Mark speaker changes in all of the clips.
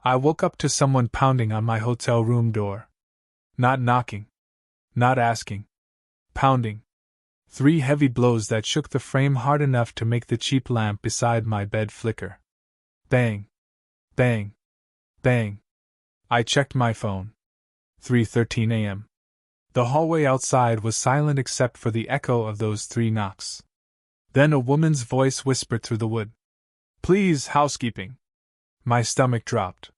Speaker 1: I woke up to someone pounding on my hotel room door. Not knocking. Not asking. Pounding. 3 heavy blows that shook the frame hard enough to make the cheap lamp beside my bed flicker. Bang. Bang. Bang. I checked my phone. 3:13 a.m. The hallway outside was silent except for the echo of those 3 knocks. Then a woman's voice whispered through the wood. "Please, housekeeping." My stomach dropped.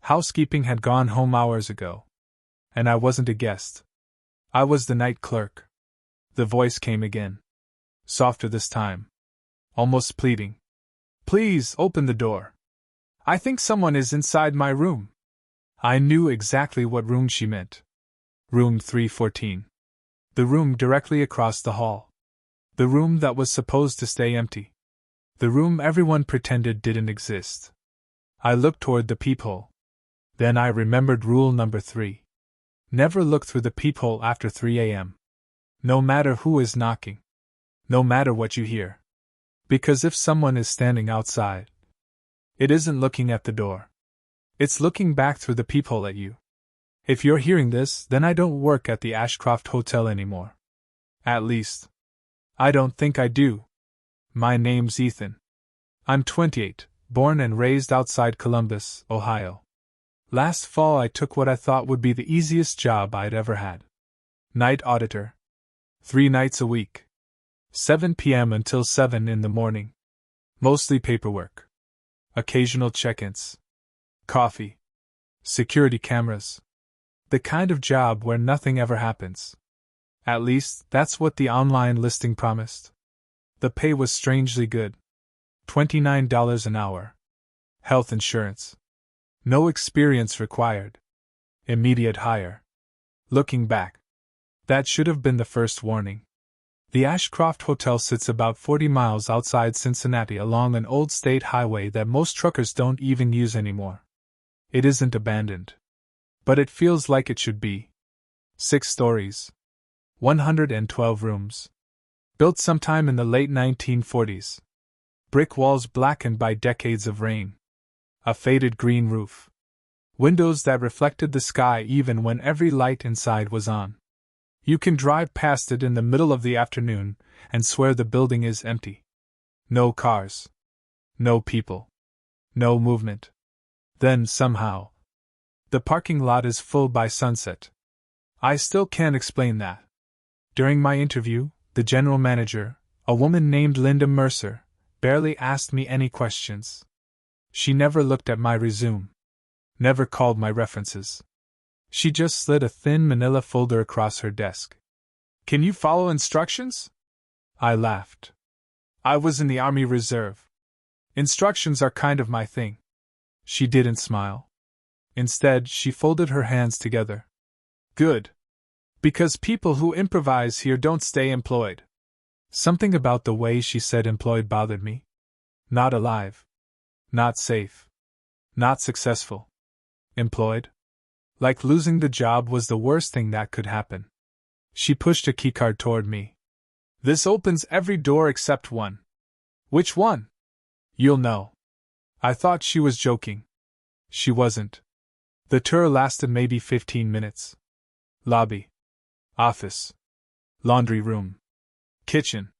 Speaker 1: Housekeeping had gone home hours ago. And I wasn't a guest. I was the night clerk. The voice came again. Softer this time. Almost pleading. "Please, open the door. I think someone is inside my room." I knew exactly what room she meant. Room 314. The room directly across the hall. The room that was supposed to stay empty. The room everyone pretended didn't exist. I looked toward the peephole. Then I remembered rule number 3. Never look through the peephole after 3 a.m. No matter who is knocking. No matter what you hear. Because if someone is standing outside, it isn't looking at the door. It's looking back through the peephole at you. If you're hearing this, then I don't work at the Ashcroft Hotel anymore. At least, I don't think I do. My name's Ethan. I'm 28, born and raised outside Columbus, Ohio. Last fall I took what I thought would be the easiest job I'd ever had. Night auditor. 3 nights a week. 7 p.m. until 7 in the morning. Mostly paperwork. Occasional check-ins. Coffee. Security cameras. The kind of job where nothing ever happens. At least, that's what the online listing promised. The pay was strangely good. $29 an hour. Health insurance. No experience required. Immediate hire. Looking back, that should have been the first warning. The Ashcroft Hotel sits about 40 miles outside Cincinnati along an old state highway that most truckers don't even use anymore. It isn't abandoned. But it feels like it should be. 6 stories. 112 rooms. Built sometime in the late 1940s. Brick walls blackened by decades of rain. A faded green roof. Windows that reflected the sky even when every light inside was on. You can drive past it in the middle of the afternoon and swear the building is empty. No cars. No people. No movement. Then, somehow, the parking lot is full by sunset. I still can't explain that. During my interview, the general manager, a woman named Linda Mercer, barely asked me any questions. She never looked at my resume. Never called my references. She just slid a thin manila folder across her desk. "Can you follow instructions?" I laughed. I was in the Army Reserve. Instructions are kind of my thing. She didn't smile. Instead, she folded her hands together. "Good. Because people who improvise here don't stay employed." Something about the way she said employed bothered me. Not alive. Not safe. Not successful. Employed? Like losing the job was the worst thing that could happen. She pushed a keycard toward me. "This opens every door except one." "Which one?" "You'll know." I thought she was joking. She wasn't. The tour lasted maybe 15 minutes. Lobby. Office. Laundry room. Kitchen.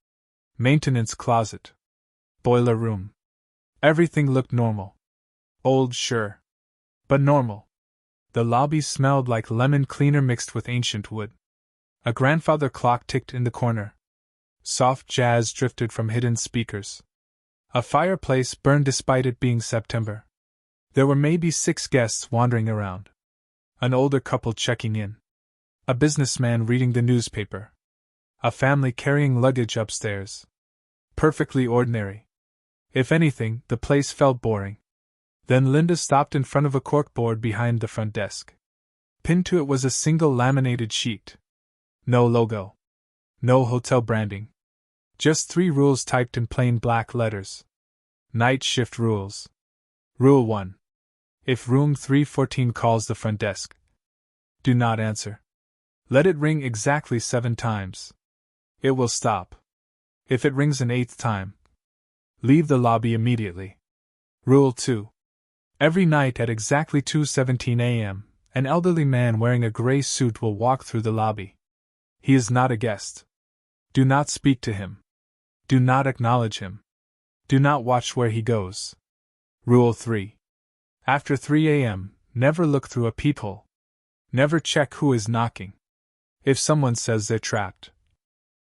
Speaker 1: Maintenance closet. Boiler room. Everything looked normal. Old, sure. But normal. The lobby smelled like lemon cleaner mixed with ancient wood. A grandfather clock ticked in the corner. Soft jazz drifted from hidden speakers. A fireplace burned despite it being September. There were maybe 6 guests wandering around. An older couple checking in. A businessman reading the newspaper. A family carrying luggage upstairs. Perfectly ordinary. If anything, the place felt boring. Then Linda stopped in front of a corkboard behind the front desk. Pinned to it was a single laminated sheet. No logo. No hotel branding. Just 3 rules typed in plain black letters. Night shift rules. Rule 1. If room 314 calls the front desk, do not answer. Let it ring exactly 7 times. It will stop. If it rings an 8th time, leave the lobby immediately. Rule 2. Every night at exactly 2:17 a.m., an elderly man wearing a gray suit will walk through the lobby. He is not a guest. Do not speak to him. Do not acknowledge him. Do not watch where he goes. Rule 3. After 3 a.m., never look through a peephole. Never check who is knocking. If someone says they're trapped,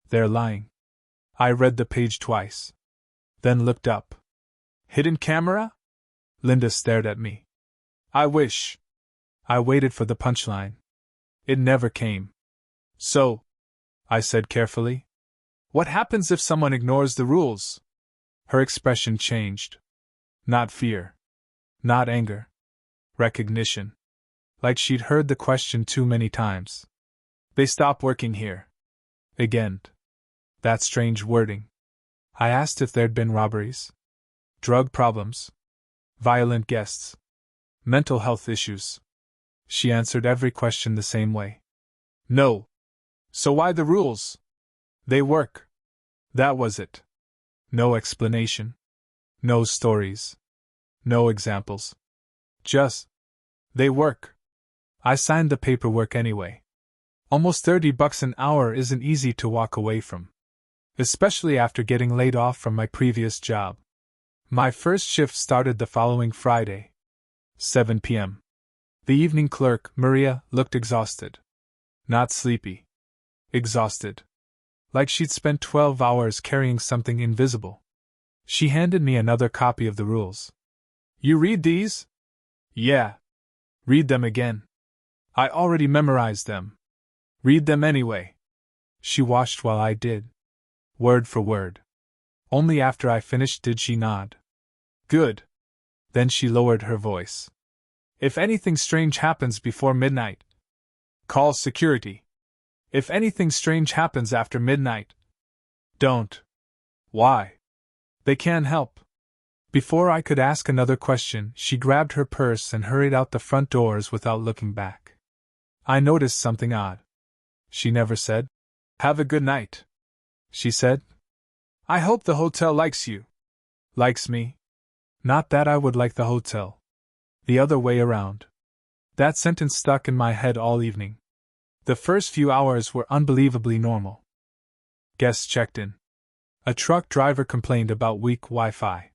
Speaker 1: they're lying. I read the page twice. Then looked up. Hidden camera? Linda stared at me. I wish. I waited for the punchline. It never came. So, I said carefully, what happens if someone ignores the rules? Her expression changed. Not fear. Not anger. Recognition. Like she'd heard the question too many times. They stop working here. Again. That strange wording. I asked if there'd been robberies, drug problems, violent guests, mental health issues. She answered every question the same way. No. So why the rules? They work. That was it. No explanation. No stories. No examples. Just, they work. I signed the paperwork anyway. Almost $30 an hour isn't easy to walk away from. Especially after getting laid off from my previous job. My first shift started the following Friday. 7 p.m. The evening clerk, Maria, looked exhausted. Not sleepy. Exhausted. Like she'd spent 12 hours carrying something invisible. She handed me another copy of the rules. You read these? Yeah. Read them again. I already memorized them. Read them anyway. She watched while I did. Word for word. Only after I finished did she nod. Good. Then she lowered her voice. If anything strange happens before midnight, call security. If anything strange happens after midnight, don't. Why? They can't help. Before I could ask another question, she grabbed her purse and hurried out the front doors without looking back. I noticed something odd. She never said, "Have a good night." She said, "I hope the hotel likes you." Likes me? Not that I would like the hotel. The other way around. That sentence stuck in my head all evening. The first few hours were unbelievably normal. Guests checked in. A truck driver complained about weak Wi-Fi.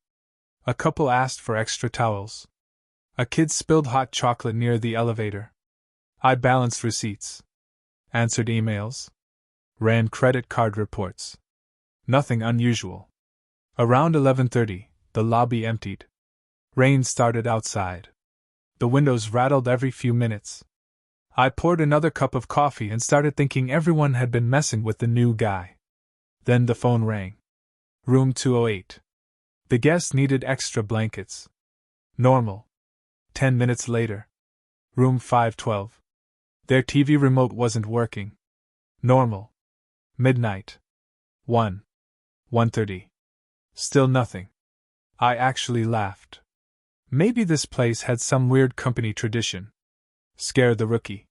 Speaker 1: A couple asked for extra towels. A kid spilled hot chocolate near the elevator. I balanced receipts. Answered emails. Ran credit card reports. Nothing unusual. Around 11:30, the lobby emptied. Rain started outside. The windows rattled every few minutes. I poured another cup of coffee and started thinking everyone had been messing with the new guy. Then the phone rang. Room 208. The guest needed extra blankets. Normal. 10 minutes later. Room 512. Their TV remote wasn't working. Normal. Midnight. 1:30. Still nothing. I actually laughed. Maybe this place had some weird company tradition. Scare the rookie.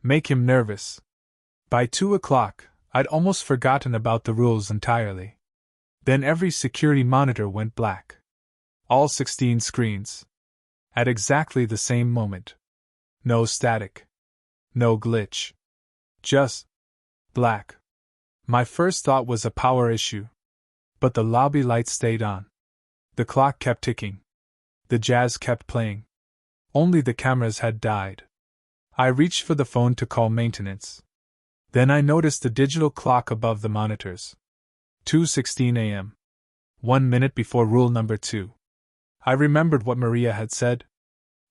Speaker 1: Make him nervous. By 2 o'clock, I'd almost forgotten about the rules entirely. Then every security monitor went black. All 16 screens. At exactly the same moment. No static. No glitch. Just black. My first thought was a power issue. But the lobby lights stayed on. The clock kept ticking. The jazz kept playing. Only the cameras had died. I reached for the phone to call maintenance. Then I noticed the digital clock above the monitors. 2:16 a.m. 1 minute before rule number 2. I remembered what Maria had said.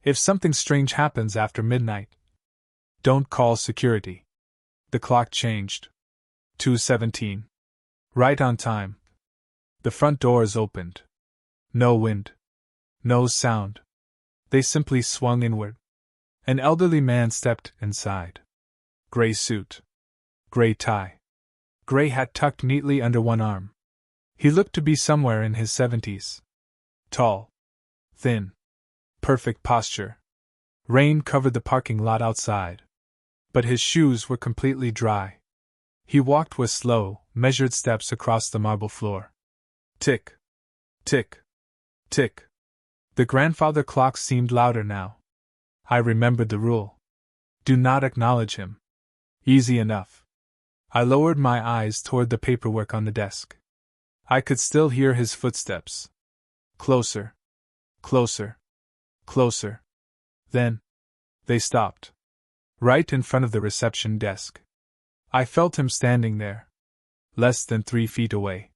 Speaker 1: If something strange happens after midnight, don't call security. The clock changed. 2:17. Right on time. The front doors opened. No wind. No sound. They simply swung inward. An elderly man stepped inside. Gray suit. Gray tie. Gray hat tucked neatly under one arm. He looked to be somewhere in his 70s. Tall. Thin. Perfect posture. Rain covered the parking lot outside. But his shoes were completely dry. He walked with slow, measured steps across the marble floor. Tick. Tick. Tick. The grandfather clock seemed louder now. I remembered the rule. Do not acknowledge him. Easy enough. I lowered my eyes toward the paperwork on the desk. I could still hear his footsteps. Closer. Closer. Closer. Then, they stopped. Right in front of the reception desk. I felt him standing there. Less than 3 feet away.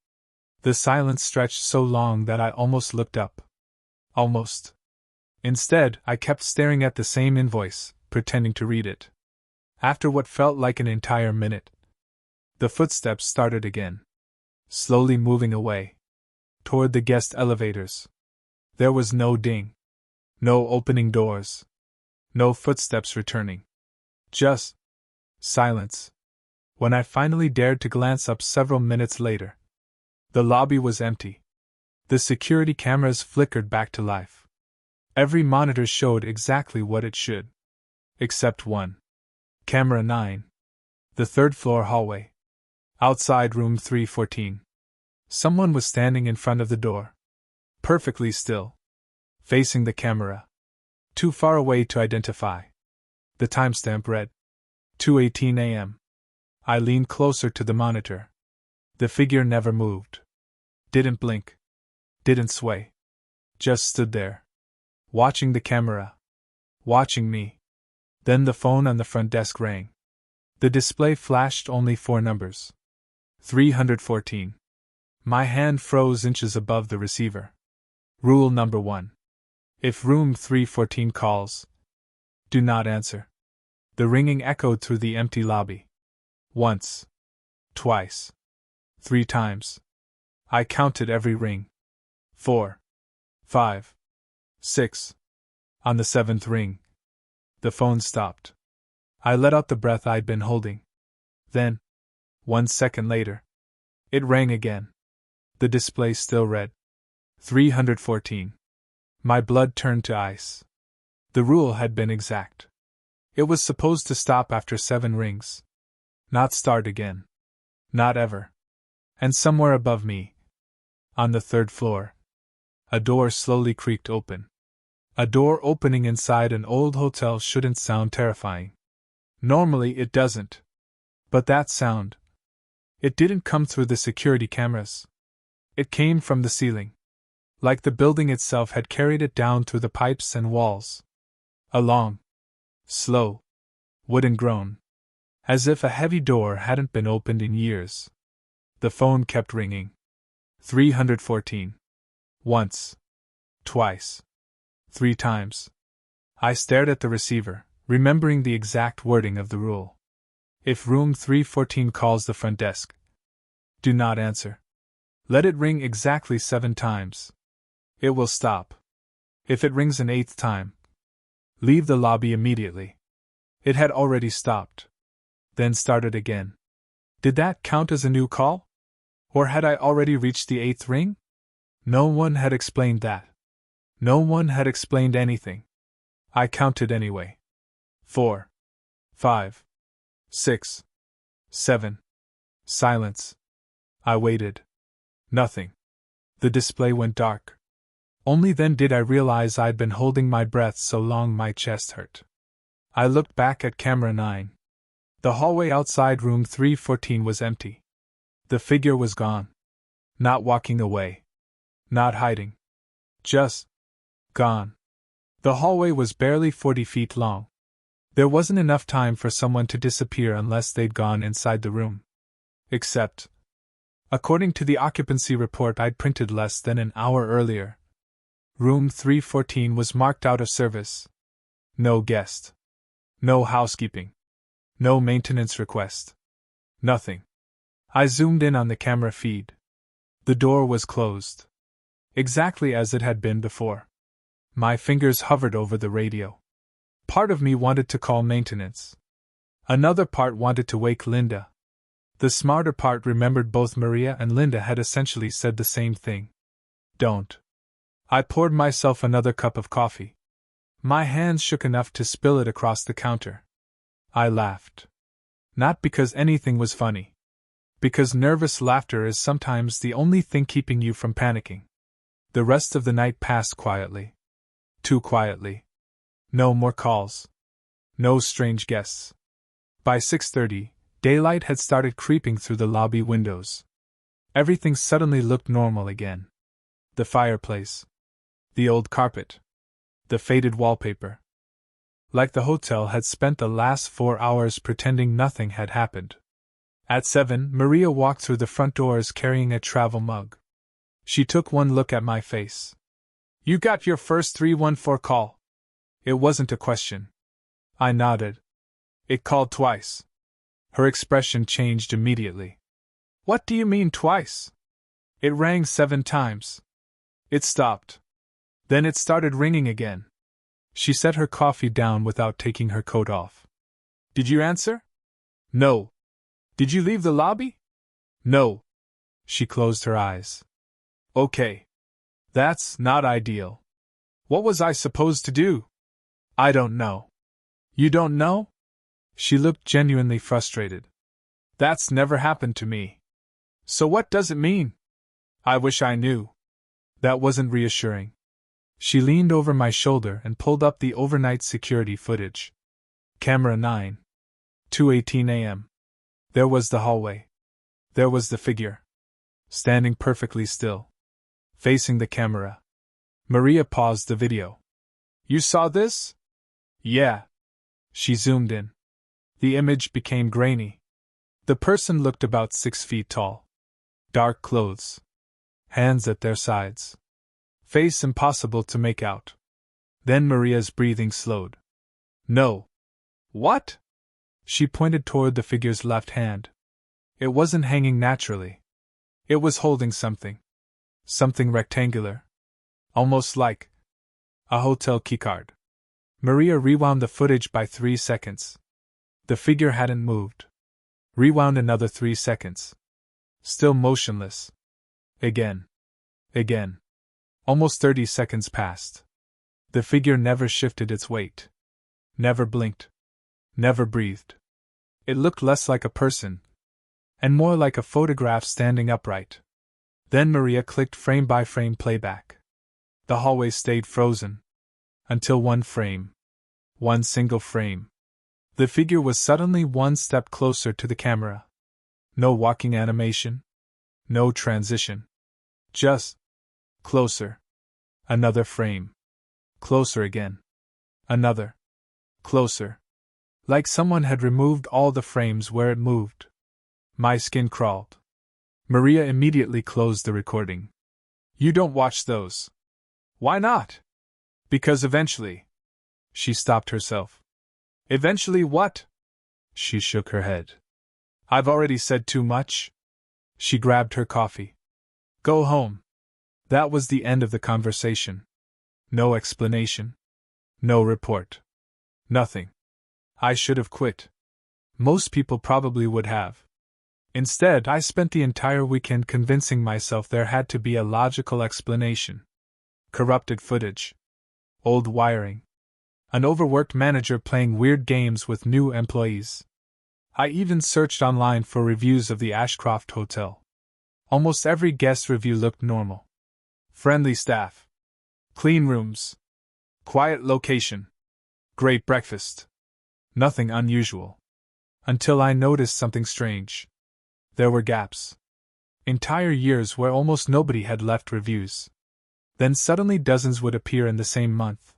Speaker 1: The silence stretched so long that I almost looked up. Almost. Instead, I kept staring at the same invoice, pretending to read it. After what felt like an entire minute, the footsteps started again. Slowly moving away. Toward the guest elevators. There was no ding. No opening doors. No footsteps returning. Just silence. When I finally dared to glance up several minutes later, the lobby was empty. The security cameras flickered back to life. Every monitor showed exactly what it should. Except one. Camera 9. The third-floor hallway. Outside room 314. Someone was standing in front of the door. Perfectly still. Facing the camera. Too far away to identify. The timestamp read 2:18 a.m. I leaned closer to the monitor. The figure never moved. Didn't blink. Didn't sway. Just stood there. Watching the camera. Watching me. Then the phone on the front desk rang. The display flashed only 4 numbers. 314. My hand froze inches above the receiver. Rule number 1. If room 314 calls, do not answer. The ringing echoed through the empty lobby. Once. Twice. 3 times. I counted every ring. 4. 5. 6. On the 7th ring, the phone stopped. I let out the breath I'd been holding. Then, 1 second later, it rang again. The display still read 314. My blood turned to ice. The rule had been exact. It was supposed to stop after 7 rings. Not start again. Not ever. And somewhere above me, on the 3rd floor, a door slowly creaked open. A door opening inside an old hotel shouldn't sound terrifying. Normally it doesn't. But that sound, it didn't come through the security cameras. It came from the ceiling. Like the building itself had carried it down through the pipes and walls. A long, slow, wooden groan. As if a heavy door hadn't been opened in years. The phone kept ringing. 314. Once. Twice. 3 times. I stared at the receiver, remembering the exact wording of the rule. If room 314 calls the front desk, do not answer. Let it ring exactly 7 times. It will stop. If it rings an 8th time, leave the lobby immediately. It had already stopped. Then started again. Did that count as a new call? Or had I already reached the 8th ring? No one had explained that. No one had explained anything. I counted anyway. 4. 5. 6. 7. Silence. I waited. Nothing. The display went dark. Only then did I realize I'd been holding my breath so long my chest hurt. I looked back at camera 9. The hallway outside room 314 was empty. The figure was gone. Not walking away. Not hiding. Just gone. The hallway was barely 40 feet long. There wasn't enough time for someone to disappear unless they'd gone inside the room. Except, according to the occupancy report I'd printed less than an hour earlier, room 314 was marked out of service. No guest. No housekeeping. No maintenance request. Nothing. I zoomed in on the camera feed. The door was closed. Exactly as it had been before. My fingers hovered over the radio. Part of me wanted to call maintenance. Another part wanted to wake Linda. The smarter part remembered both Maria and Linda had essentially said the same thing. Don't. I poured myself another cup of coffee. My hands shook enough to spill it across the counter. I laughed. Not because anything was funny. Because nervous laughter is sometimes the only thing keeping you from panicking. The rest of the night passed quietly. Too quietly. No more calls. No strange guests. By 6:30, daylight had started creeping through the lobby windows. Everything suddenly looked normal again. The fireplace. The old carpet. The faded wallpaper. Like the hotel had spent the last 4 hours pretending nothing had happened. At 7, Maria walked through the front doors carrying a travel mug. She took one look at my face. You got your first 314 call. It wasn't a question. I nodded. It called twice. Her expression changed immediately. What do you mean twice? It rang 7 times. It stopped. Then it started ringing again. She set her coffee down without taking her coat off. Did you answer? No. Did you leave the lobby? No. She closed her eyes. Okay. That's not ideal. What was I supposed to do? I don't know. You don't know? She looked genuinely frustrated. That's never happened to me. So what does it mean? I wish I knew. That wasn't reassuring. She leaned over my shoulder and pulled up the overnight security footage. Camera 9. 2:18 a.m. There was the hallway. There was the figure. Standing perfectly still. Facing the camera. Maria paused the video. You saw this? Yeah. She zoomed in. The image became grainy. The person looked about 6 feet tall. Dark clothes. Hands at their sides. Face impossible to make out. Then Maria's breathing slowed. No. What? She pointed toward the figure's left hand. It wasn't hanging naturally. It was holding something. Something rectangular. Almost like a hotel keycard. Maria rewound the footage by 3 seconds. The figure hadn't moved. Rewound another 3 seconds. Still motionless. Again. Again. Almost 30 seconds passed. The figure never shifted its weight. Never blinked. Never breathed. It looked less like a person, and more like a photograph standing upright. Then Maria clicked frame-by-frame playback. The hallway stayed frozen. Until one frame. One single frame. The figure was suddenly one step closer to the camera. No walking animation. No transition. Just closer. Another frame. Closer again. Another. Closer. Like someone had removed all the frames where it moved. My skin crawled. Maria immediately closed the recording. You don't watch those. Why not? Because eventually. She stopped herself. Eventually what? She shook her head. I've already said too much. She grabbed her coffee. Go home. That was the end of the conversation. No explanation. No report. Nothing. I should have quit. Most people probably would have. Instead, I spent the entire weekend convincing myself there had to be a logical explanation. Corrupted footage. Old wiring. An overworked manager playing weird games with new employees. I even searched online for reviews of the Ashcroft Hotel. Almost every guest review looked normal. Friendly staff. Clean rooms. Quiet location. Great breakfast. Nothing unusual. Until I noticed something strange. There were gaps. Entire years where almost nobody had left reviews. Then suddenly dozens would appear in the same month.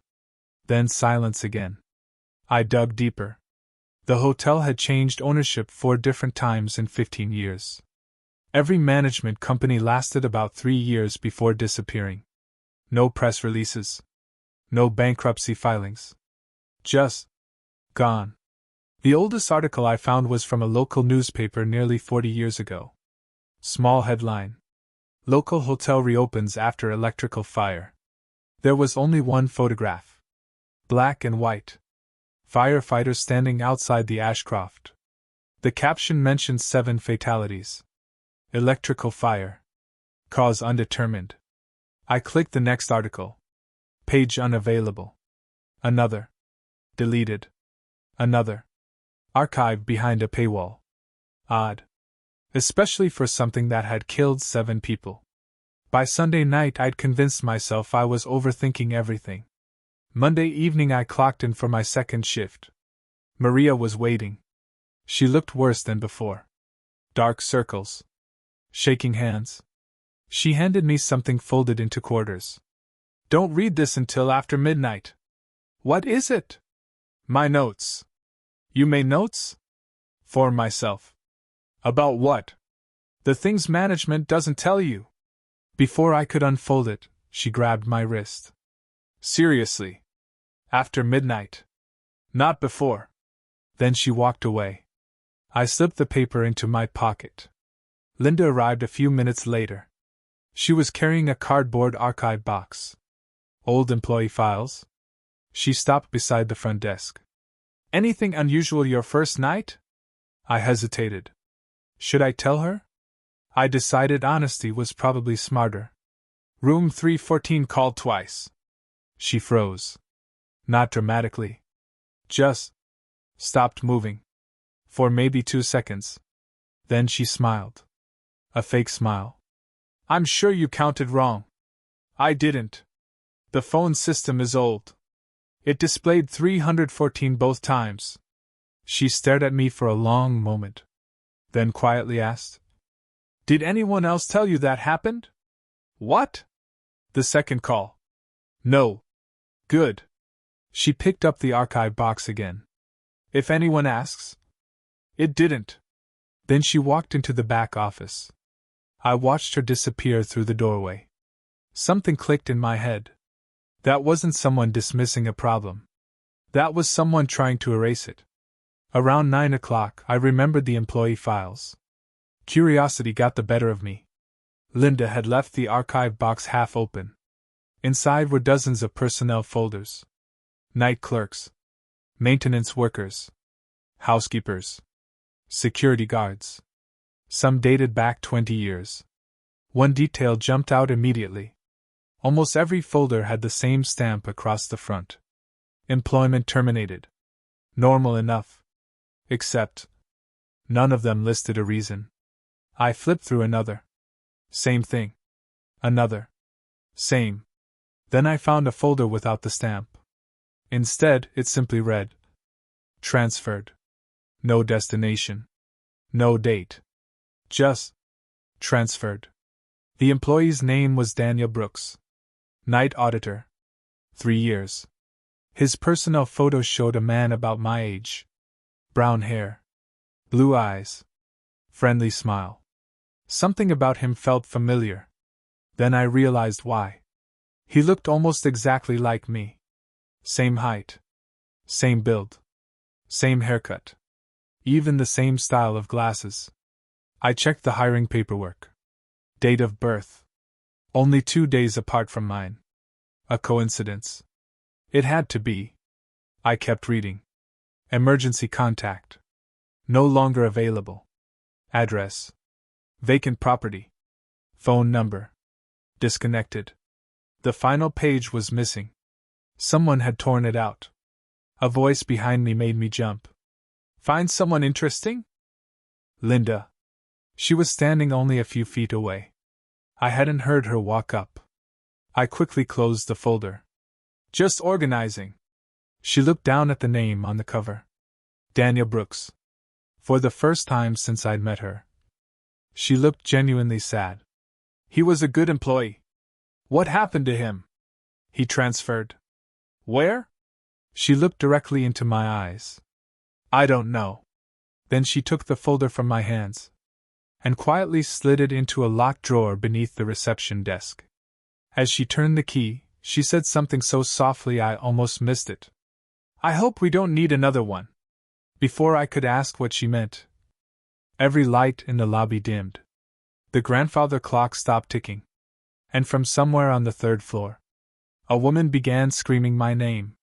Speaker 1: Then silence again. I dug deeper. The hotel had changed ownership 4 different times in 15 years. Every management company lasted about 3 years before disappearing. No press releases. No bankruptcy filings. Just gone. The oldest article I found was from a local newspaper nearly 40 years ago. Small headline. Local hotel reopens after electrical fire. There was only one photograph. Black and white. Firefighters standing outside the Ashcroft. The caption mentioned 7 fatalities. Electrical fire. Cause undetermined. I clicked the next article. Page unavailable. Another. Deleted. Another. Archived behind a paywall. Odd. Especially for something that had killed 7 people. By Sunday night, I'd convinced myself I was overthinking everything. Monday evening I clocked in for my second shift. Maria was waiting. She looked worse than before. Dark circles. Shaking hands. She handed me something folded into quarters. Don't read this until after midnight. What is it? My notes. You made notes? For myself. About what? The things management doesn't tell you. Before I could unfold it, she grabbed my wrist. Seriously. After midnight. Not before. Then she walked away. I slipped the paper into my pocket. Linda arrived a few minutes later. She was carrying a cardboard archive box. Old employee files? She stopped beside the front desk. Anything unusual your first night? I hesitated. Should I tell her? I decided honesty was probably smarter. Room 314 called twice. She froze. Not dramatically. Just stopped moving. For maybe 2 seconds. Then she smiled. A fake smile. I'm sure you counted wrong. I didn't. The phone system is old. It displayed 314 both times. She stared at me for a long moment. Then quietly asked, Did anyone else tell you that happened? What? The second call. No. Good. She picked up the archive box again. If anyone asks. It didn't. Then she walked into the back office. I watched her disappear through the doorway. Something clicked in my head. That wasn't someone dismissing a problem. That was someone trying to erase it. Around 9 o'clock, I remembered the employee files. Curiosity got the better of me. Linda had left the archive box half open. Inside were dozens of personnel folders. Night clerks. Maintenance workers. Housekeepers. Security guards. Some dated back 20 years. One detail jumped out immediately. Almost every folder had the same stamp across the front. Employment terminated. Normal enough. Except, none of them listed a reason. I flipped through another. Same thing. Another. Same. Then I found a folder without the stamp. Instead, it simply read, Transferred. No destination. No date. Just transferred. The employee's name was Daniel Brooks. Night auditor. 3 years. His personnel photo showed a man about my age. Brown hair. Blue eyes. Friendly smile. Something about him felt familiar. Then I realized why. He looked almost exactly like me. Same height. Same build. Same haircut. Even the same style of glasses. I checked the hiring paperwork. Date of birth. Only 2 days apart from mine. A coincidence. It had to be. I kept reading. Emergency contact. No longer available. Address. Vacant property. Phone number. Disconnected. The final page was missing. Someone had torn it out. A voice behind me made me jump. Find someone interesting? Linda. She was standing only a few feet away. I hadn't heard her walk up. I quickly closed the folder. Just organizing. She looked down at the name on the cover. Daniel Brooks. For the first time since I'd met her. She looked genuinely sad. He was a good employee. What happened to him? He transferred. Where? She looked directly into my eyes. I don't know. Then she took the folder from my hands and quietly slid it into a locked drawer beneath the reception desk. As she turned the key, she said something so softly I almost missed it. I hope we don't need another one. Before I could ask what she meant, every light in the lobby dimmed. The grandfather clock stopped ticking. And from somewhere on the 3rd floor, a woman began screaming my name.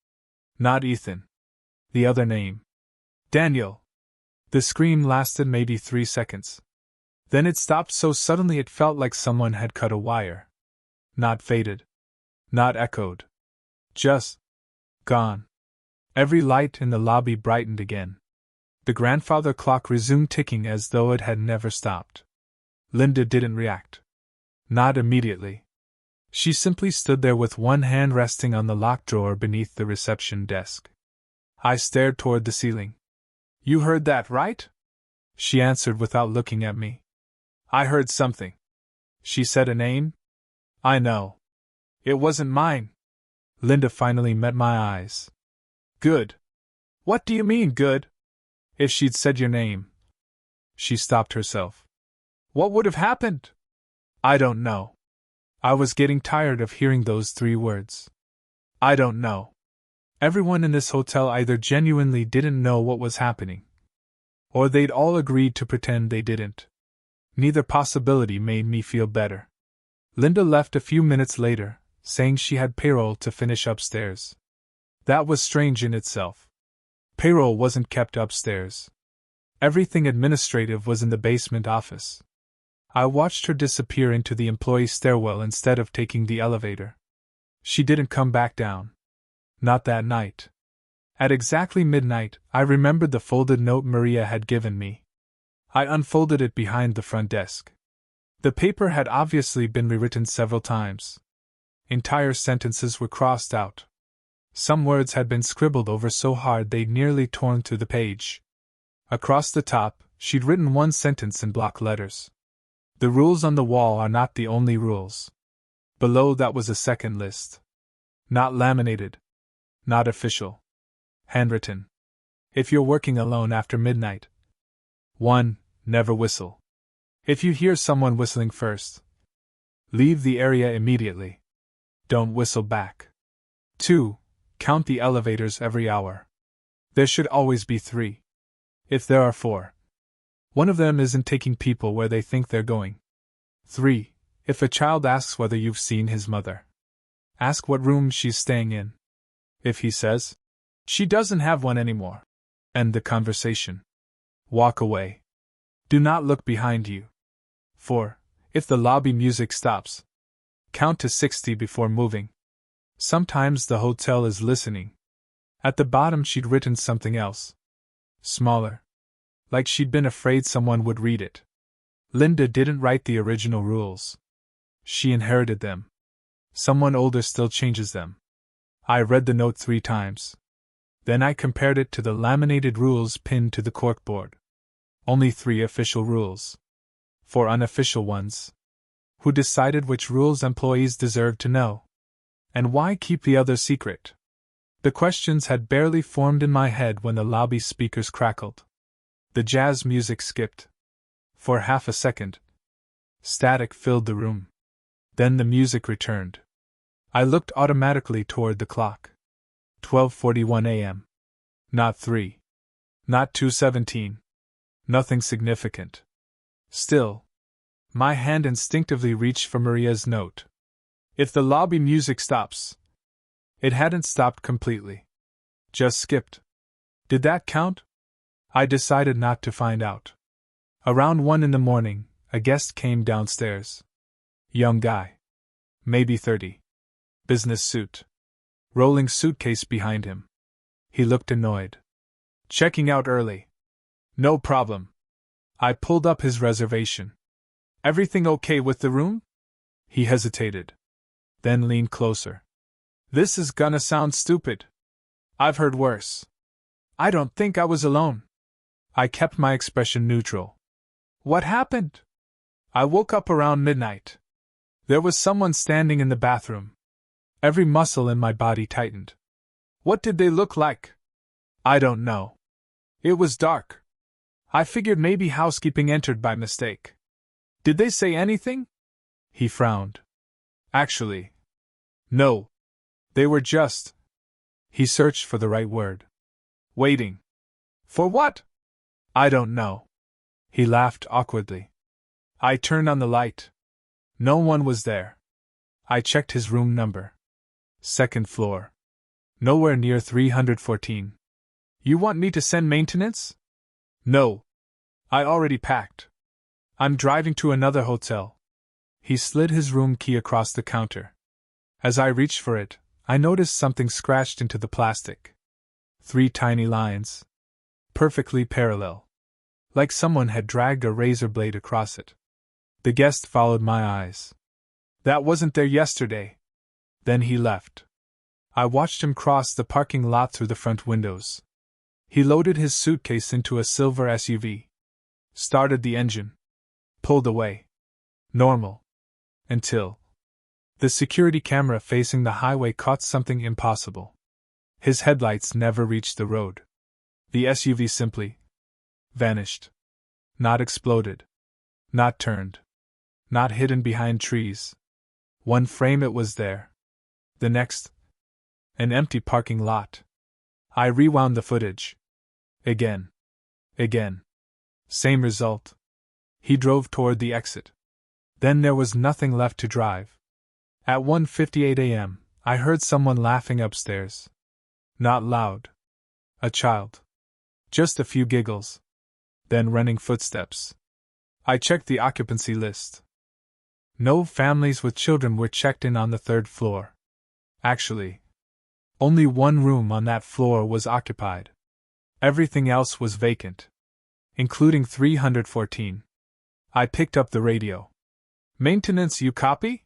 Speaker 1: Not Ethan. The other name. Daniel. The scream lasted maybe 3 seconds. Then it stopped so suddenly it felt like someone had cut a wire. Not faded. Not echoed. Just gone. Every light in the lobby brightened again. The grandfather clock resumed ticking as though it had never stopped. Linda didn't react. Not immediately. She simply stood there with one hand resting on the locked drawer beneath the reception desk. I stared toward the ceiling. "You heard that, right?" she answered without looking at me. "I heard something." She said a name? "I know. It wasn't mine." Linda finally met my eyes. "Good." "What do you mean, good?" "If she'd said your name." She stopped herself. "What would have happened?" "I don't know." I was getting tired of hearing those 3 words. "I don't know." Everyone in this hotel either genuinely didn't know what was happening, or they'd all agreed to pretend they didn't. Neither possibility made me feel better. Linda left a few minutes later, saying she had payroll to finish upstairs. That was strange in itself. Payroll wasn't kept upstairs. Everything administrative was in the basement office. I watched her disappear into the employee stairwell instead of taking the elevator. She didn't come back down. Not that night. At exactly midnight, I remembered the folded note Maria had given me. I unfolded it behind the front desk. The paper had obviously been rewritten several times. Entire sentences were crossed out. Some words had been scribbled over so hard they'd nearly torn through the page. Across the top, she'd written one sentence in block letters. "The rules on the wall are not the only rules." Below that was a second list. Not laminated. Not official. Handwritten. If you're working alone after midnight. 1. Never whistle. If you hear someone whistling first, leave the area immediately. Don't whistle back. 2. Count the elevators every hour. There should always be 3. If there are 4, one of them isn't taking people where they think they're going. 3. If a child asks whether you've seen his mother, ask what room she's staying in. If he says, "She doesn't have one anymore," end the conversation. Walk away. Do not look behind you. 4. If the lobby music stops, count to 60 before moving. Sometimes the hotel is listening. At the bottom she'd written something else. Smaller. Like she'd been afraid someone would read it. Linda didn't write the original rules. She inherited them. Someone older still changes them. I read the note 3 times. Then I compared it to the laminated rules pinned to the corkboard. Only 3 official rules. 4 unofficial ones. Who decided which rules employees deserved to know? And why keep the others secret? The questions had barely formed in my head when the lobby speakers crackled. The jazz music skipped. For half a second, static filled the room. Then the music returned. I looked automatically toward the clock. 12:41 a.m. Not 3. Not 2:17. Nothing significant. Still, my hand instinctively reached for Maria's note. If the lobby music stops. It hadn't stopped completely. Just skipped. Did that count? I decided not to find out. Around 1 in the morning, a guest came downstairs. Young guy. Maybe 30. Business suit. Rolling suitcase behind him. He looked annoyed. "Checking out early." "No problem." I pulled up his reservation. "Everything okay with the room?" He hesitated. Then leaned closer. "This is gonna sound stupid. I've heard worse. I don't think I was alone." I kept my expression neutral. "What happened?" "I woke up around midnight. There was someone standing in the bathroom." Every muscle in my body tightened. "What did they look like?" "I don't know. It was dark. I figured maybe housekeeping entered by mistake." "Did they say anything?" He frowned. "Actually, no. They were just..." He searched for the right word. "Waiting." "For what?" "I don't know." He laughed awkwardly. I turned on the light. No one was there. I checked his room number. 2nd floor. Nowhere near 314. "You want me to send maintenance?" "No. I already packed. I'm driving to another hotel." He slid his room key across the counter. As I reached for it, I noticed something scratched into the plastic. 3 tiny lines. Perfectly parallel. Like someone had dragged a razor blade across it. The guest followed my eyes. That wasn't there yesterday. Then he left. I watched him cross the parking lot through the front windows. He loaded his suitcase into a silver SUV. Started the engine. Pulled away. Normal. Until the security camera facing the highway caught something impossible. His headlights never reached the road. The SUV simply vanished. Not exploded. Not turned. Not hidden behind trees. One frame it was there. The next, an empty parking lot. I rewound the footage. Again. Again. Same result. He drove toward the exit. Then there was nothing left to drive. At 1:58 a.m., I heard someone laughing upstairs. Not loud. A child. Just a few giggles. Then running footsteps. I checked the occupancy list. No families with children were checked in on the third floor. Actually, only one room on that floor was occupied. Everything else was vacant, including 314. I picked up the radio. Maintenance, you copy?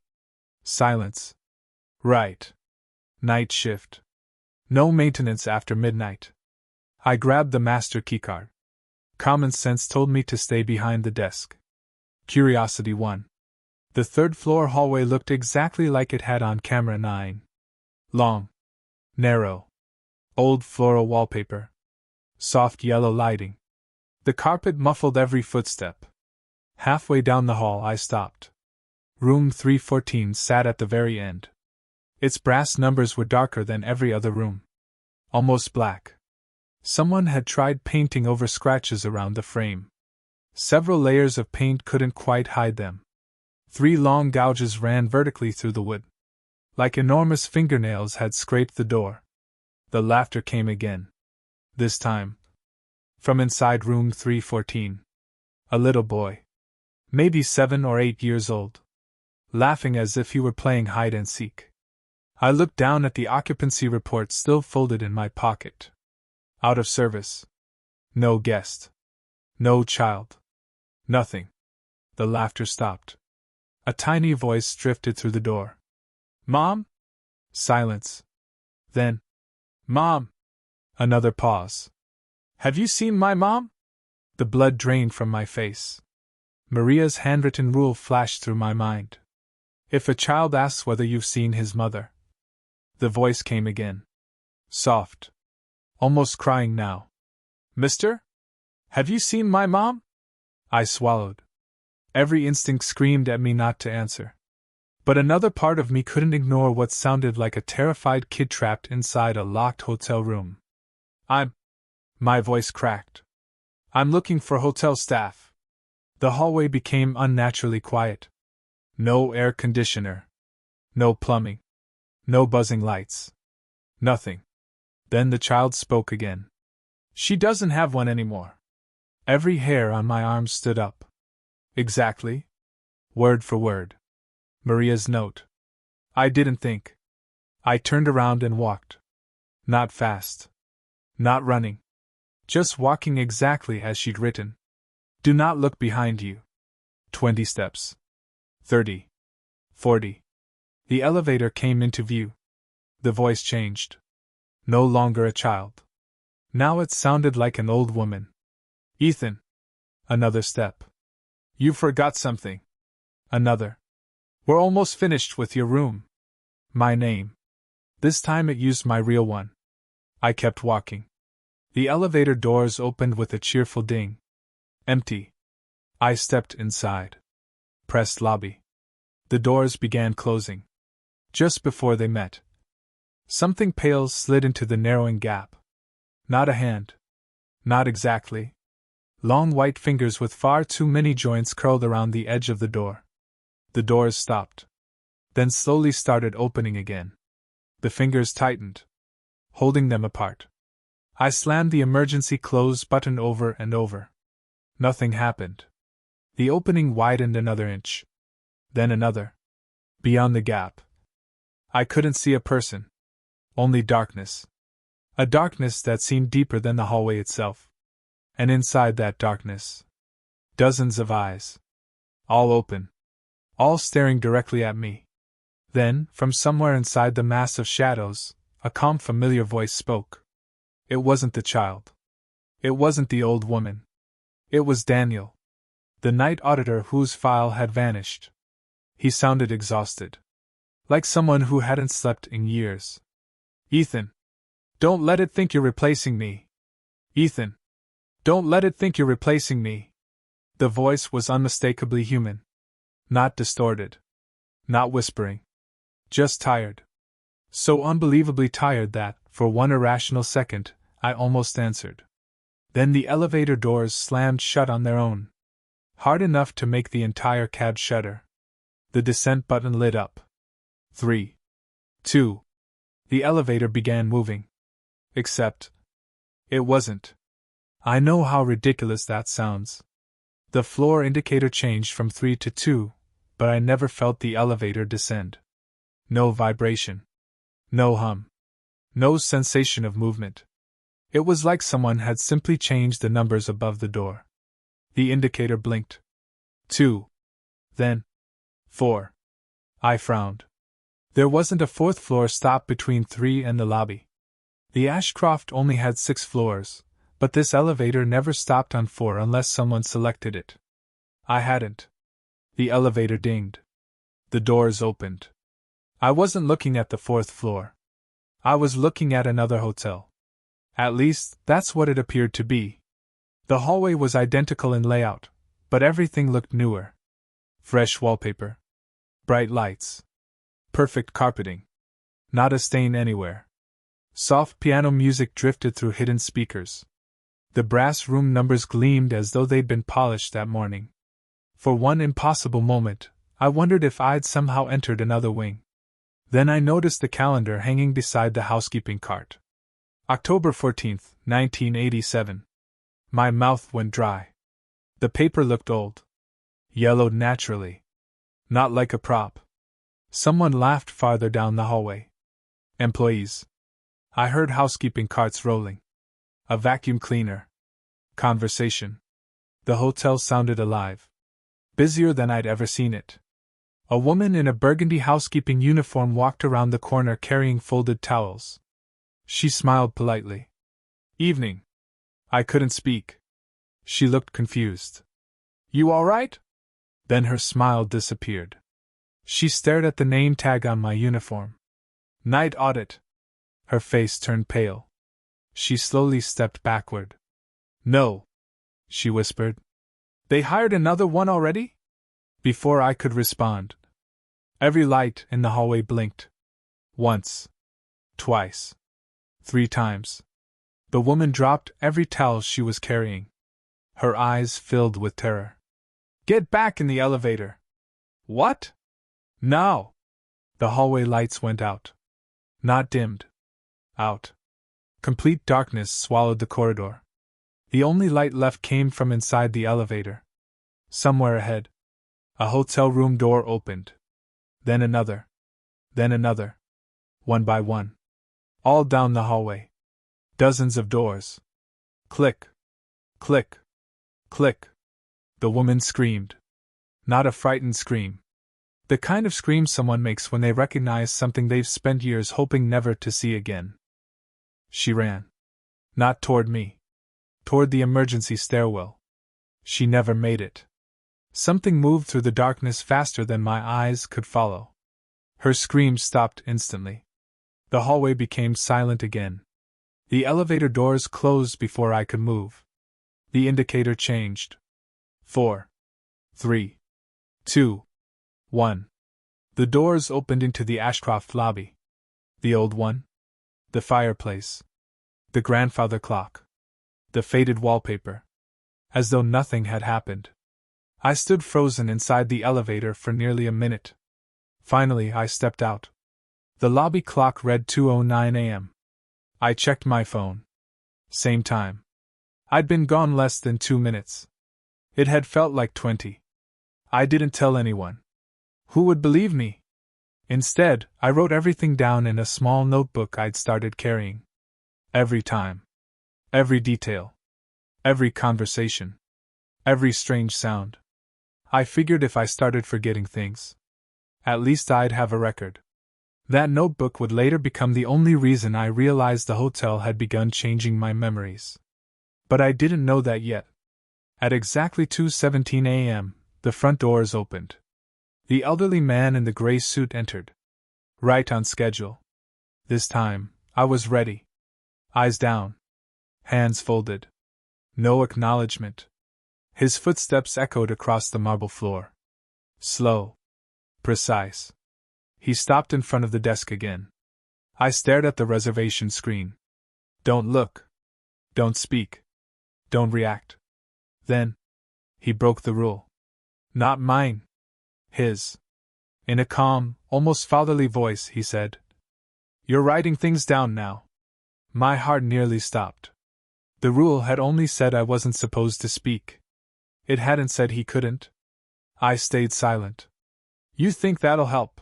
Speaker 1: Silence. Right. Night shift. No maintenance after midnight. I grabbed the master keycard. Common sense told me to stay behind the desk. Curiosity won. The third floor hallway looked exactly like it had on camera 9. Long. Narrow. Old floral wallpaper. Soft yellow lighting. The carpet muffled every footstep. Halfway down the hall I stopped. Room 314 sat at the very end. Its brass numbers were darker than every other room. Almost black. Someone had tried painting over scratches around the frame. Several layers of paint couldn't quite hide them. 3 long gouges ran vertically through the wood. Like enormous fingernails had scraped the door. The laughter came again. This time, from inside room 314. A little boy. Maybe 7 or 8 years old. Laughing as if he were playing hide and seek. I looked down at the occupancy report still folded in my pocket. Out of service. No guest. No child. Nothing. The laughter stopped. A tiny voice drifted through the door. Mom? Silence. Then, Mom! Another pause. Have you seen my mom? The blood drained from my face. Maria's handwritten rule flashed through my mind. If a child asks whether you've seen his mother. The voice came again. Soft. Almost crying now. Mister? Have you seen my mom? I swallowed. Every instinct screamed at me not to answer. But another part of me couldn't ignore what sounded like a terrified kid trapped inside a locked hotel room. My voice cracked. I'm looking for hotel staff. The hallway became unnaturally quiet. No air conditioner. No plumbing. No buzzing lights. Nothing. Then the child spoke again. She doesn't have one anymore. Every hair on my arm stood up. Exactly. Word for word. Maria's note. I didn't think. I turned around and walked. Not fast. Not running. Just walking exactly as she'd written. Do not look behind you. 20 steps. 30. 40. The elevator came into view. The voice changed. No longer a child. Now it sounded like an old woman. Ethan. Another step. You forgot something. Another. We're almost finished with your room. My name. This time it used my real one. I kept walking. The elevator doors opened with a cheerful ding. Empty. I stepped inside. Pressed lobby. The doors began closing. Just before they met. Something pale slid into the narrowing gap. Not a hand. Not exactly. Long white fingers with far too many joints curled around the edge of the door. The doors stopped. Then slowly started opening again. The fingers tightened, holding them apart. I slammed the emergency close button over and over. Nothing happened. The opening widened another inch. Then another. Beyond the gap. I couldn't see a person. Only darkness. A darkness that seemed deeper than the hallway itself. And inside that darkness, dozens of eyes. All open. All staring directly at me. Then, from somewhere inside the mass of shadows, a calm, familiar voice spoke. It wasn't the child. It wasn't the old woman. It was Daniel, the night auditor whose file had vanished. He sounded exhausted, like someone who hadn't slept in years. Ethan, don't let it think you're replacing me. Ethan, don't let it think you're replacing me. The voice was unmistakably human. Not distorted. Not whispering. Just tired. So unbelievably tired that, for one irrational second, I almost answered. Then the elevator doors slammed shut on their own. Hard enough to make the entire cab shudder. The descent button lit up. 3, 2. The elevator began moving. Except. It wasn't. I know how ridiculous that sounds. The floor indicator changed from 3 to 2, but I never felt the elevator descend. No vibration. No hum. No sensation of movement. It was like someone had simply changed the numbers above the door. The indicator blinked. 2. Then. 4. I frowned. There wasn't a fourth floor stop between 3 and the lobby. The Ashcroft only had 6 floors, but this elevator never stopped on 4 unless someone selected it. I hadn't. The elevator dinged. The doors opened. I wasn't looking at the 4th floor. I was looking at another hotel. At least, that's what it appeared to be. The hallway was identical in layout, but everything looked newer. Fresh wallpaper. Bright lights. Perfect carpeting. Not a stain anywhere. Soft piano music drifted through hidden speakers. The brass room numbers gleamed as though they'd been polished that morning. For one impossible moment, I wondered if I'd somehow entered another wing. Then I noticed the calendar hanging beside the housekeeping cart. October 14th, 1987. My mouth went dry. The paper looked old. Yellowed naturally. Not like a prop. Someone laughed farther down the hallway. Employees. I heard housekeeping carts rolling. A vacuum cleaner. Conversation. The hotel sounded alive. Busier than I'd ever seen it. A woman in a burgundy housekeeping uniform walked around the corner carrying folded towels. She smiled politely. Evening. I couldn't speak. She looked confused. You all right? Then her smile disappeared. She stared at the name tag on my uniform. Night audit. Her face turned pale. She slowly stepped backward. No, she whispered. They hired another one already? Before I could respond, every light in the hallway blinked. Once. Twice. 3 times. The woman dropped every towel she was carrying. Her eyes filled with terror. Get back in the elevator. What? Now. The hallway lights went out. Not dimmed. Out. Complete darkness swallowed the corridor. The only light left came from inside the elevator. Somewhere ahead. A hotel room door opened. Then another. Then another. One by one. All down the hallway. Dozens of doors. Click. Click. Click. The woman screamed. Not a frightened scream. The kind of scream someone makes when they recognize something they've spent years hoping never to see again. She ran. Not toward me. Toward the emergency stairwell. She never made it. Something moved through the darkness faster than my eyes could follow. Her scream stopped instantly. The hallway became silent again. The elevator doors closed before I could move. The indicator changed. 4, 3, 2, 1. The doors opened into the Ashcroft lobby. The old one. The fireplace. The grandfather clock. The faded wallpaper. As though nothing had happened. I stood frozen inside the elevator for nearly a minute. Finally, I stepped out. The lobby clock read 2:09 a.m. I checked my phone. Same time. I'd been gone less than 2 minutes. It had felt like 20. I didn't tell anyone. Who would believe me? Instead, I wrote everything down in a small notebook I'd started carrying. Every time. Every detail. Every conversation. Every strange sound. I figured if I started forgetting things, At least I'd have a record. That notebook would later become the only reason I realized the hotel had begun changing my memories. But I didn't know that yet. At exactly 2:17 a.m., the front doors opened. The elderly man in the gray suit entered. Right on schedule. This time, I was ready. Eyes down. Hands folded. No acknowledgement. His footsteps echoed across the marble floor. Slow. Precise. He stopped in front of the desk again. I stared at the reservation screen. Don't look. Don't speak. Don't react. Then, he broke the rule. Not mine. His. In a calm, almost fatherly voice, he said, "You're writing things down now." My heart nearly stopped. The rule had only said I wasn't supposed to speak. It hadn't said he couldn't. I stayed silent. "You think that'll help?"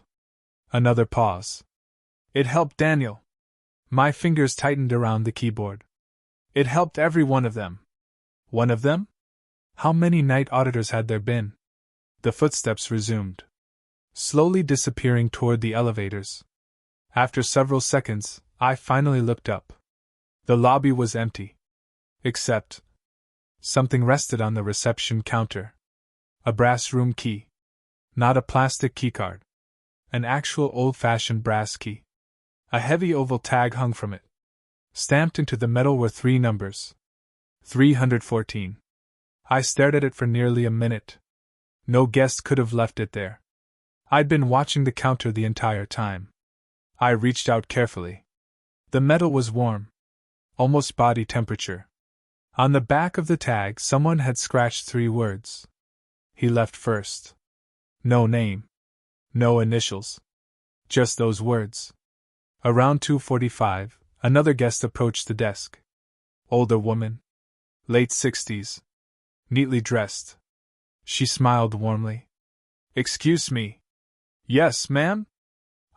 Speaker 1: Another pause. It helped Daniel. My fingers tightened around the keyboard. It helped every one of them. One of them? How many night auditors had there been? The footsteps resumed, slowly disappearing toward the elevators. After several seconds, I finally looked up. The lobby was empty. Except something rested on the reception counter. A brass room key. Not a plastic keycard. An actual old-fashioned brass key. A heavy oval tag hung from it. Stamped into the metal were 3 numbers. 314. I stared at it for nearly a minute. No guest could have left it there. I'd been watching the counter the entire time. I reached out carefully. The metal was warm. Almost body temperature. On the back of the tag, someone had scratched 3 words. He left first. No name. No initials. Just those words. Around 2:45, another guest approached the desk. Older woman. Late 60s. Neatly dressed. She smiled warmly. "Excuse me." "Yes, ma'am?"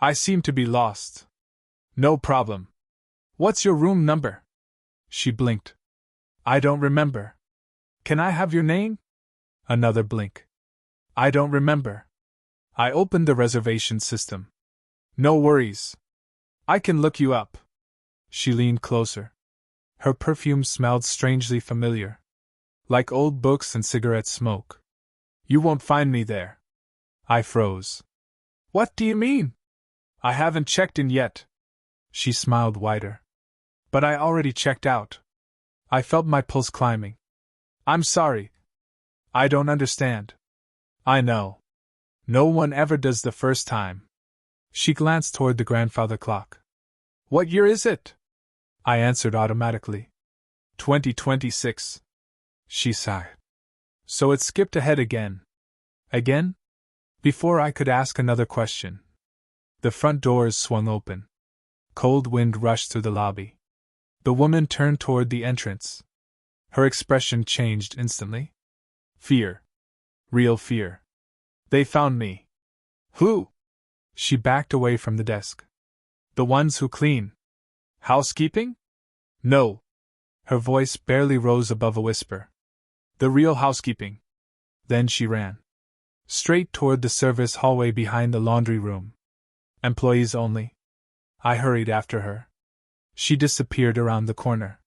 Speaker 1: "I seem to be lost." "No problem. What's your room number?" She blinked. "I don't remember." "Can I have your name?" Another blink. "I don't remember." I opened the reservation system. "No worries. I can look you up." She leaned closer. Her perfume smelled strangely familiar. Like old books and cigarette smoke. "You won't find me there." I froze. "What do you mean?" "I haven't checked in yet." She smiled wider. "But I already checked out." I felt my pulse climbing. "I'm sorry. I don't understand." "I know. No one ever does the first time." She glanced toward the grandfather clock. "What year is it?" I answered automatically. 2026. She sighed. So it skipped ahead again. Again? Before I could ask another question. The front doors swung open. Cold wind rushed through the lobby. The woman turned toward the entrance. Her expression changed instantly. Fear. Real fear. "They found me." "Who?" She backed away from the desk. "The ones who clean." "Housekeeping?" "No." Her voice barely rose above a whisper. "The real housekeeping." Then she ran. Straight toward the service hallway behind the laundry room. "Employees only." I hurried after her. She disappeared around the corner.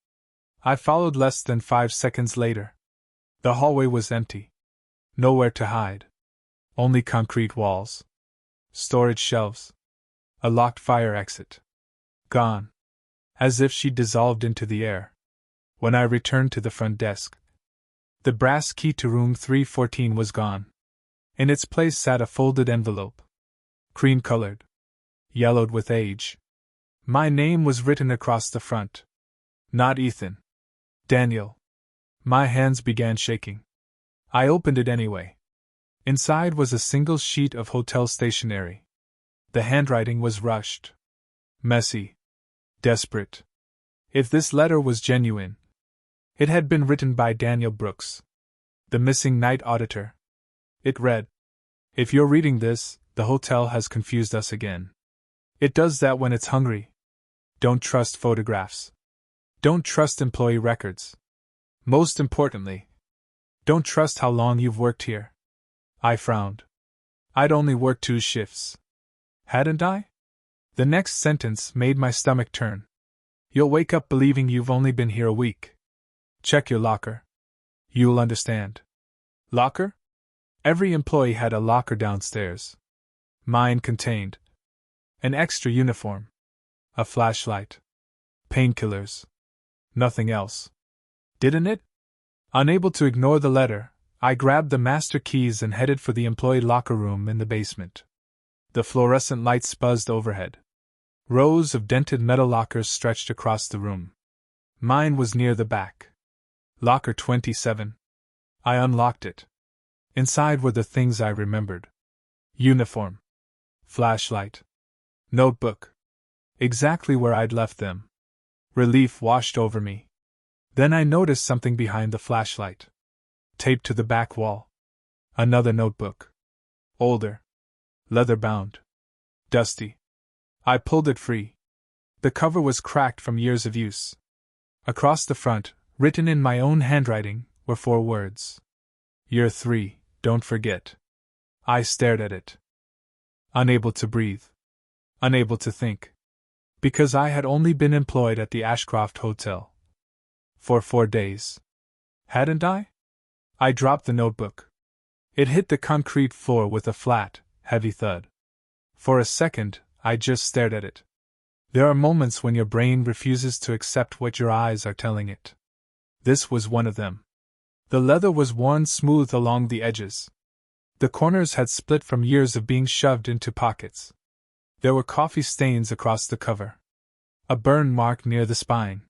Speaker 1: I followed less than 5 seconds later. The hallway was empty. Nowhere to hide. Only concrete walls. Storage shelves. A locked fire exit. Gone. As if she dissolved into the air. When I returned to the front desk, the brass key to room 314 was gone. In its place sat a folded envelope. Cream-colored. Yellowed with age. My name was written across the front. Not Ethan. Daniel. My hands began shaking. I opened it anyway. Inside was a single sheet of hotel stationery. The handwriting was rushed. Messy. Desperate. If this letter was genuine, it had been written by Daniel Brooks, the missing night auditor. It read, "If you're reading this, the hotel has confused us again. It does that when it's hungry. Don't trust photographs. Don't trust employee records. Most importantly, don't trust how long you've worked here." I frowned. I'd only worked 2 shifts. Hadn't I? The next sentence made my stomach turn. You'll wake up believing you've only been here a week. Check your locker. You'll understand. Locker? Every employee had a locker downstairs. Mine contained an extra uniform, a flashlight, painkillers. Nothing else. Didn't it? Unable to ignore the letter, I grabbed the master keys and headed for the employee locker room in the basement. The fluorescent lights buzzed overhead. Rows of dented metal lockers stretched across the room. Mine was near the back. Locker 27. I unlocked it. Inside were the things I remembered. Uniform. Flashlight. Notebook. Exactly where I'd left them. Relief washed over me. Then I noticed something behind the flashlight. Taped to the back wall. Another notebook. Older. Leather-bound. Dusty. I pulled it free. The cover was cracked from years of use. Across the front, written in my own handwriting, were 4 words. Year 3, don't forget. I stared at it. Unable to breathe. Unable to think. Because I had only been employed at the Ashcroft Hotel. For 4 days. Hadn't I? I dropped the notebook. It hit the concrete floor with a flat, heavy thud. For a second, I just stared at it. There are moments when your brain refuses to accept what your eyes are telling it. This was one of them. The leather was worn smooth along the edges. The corners had split from years of being shoved into pockets. There were coffee stains across the cover. A burn mark near the spine.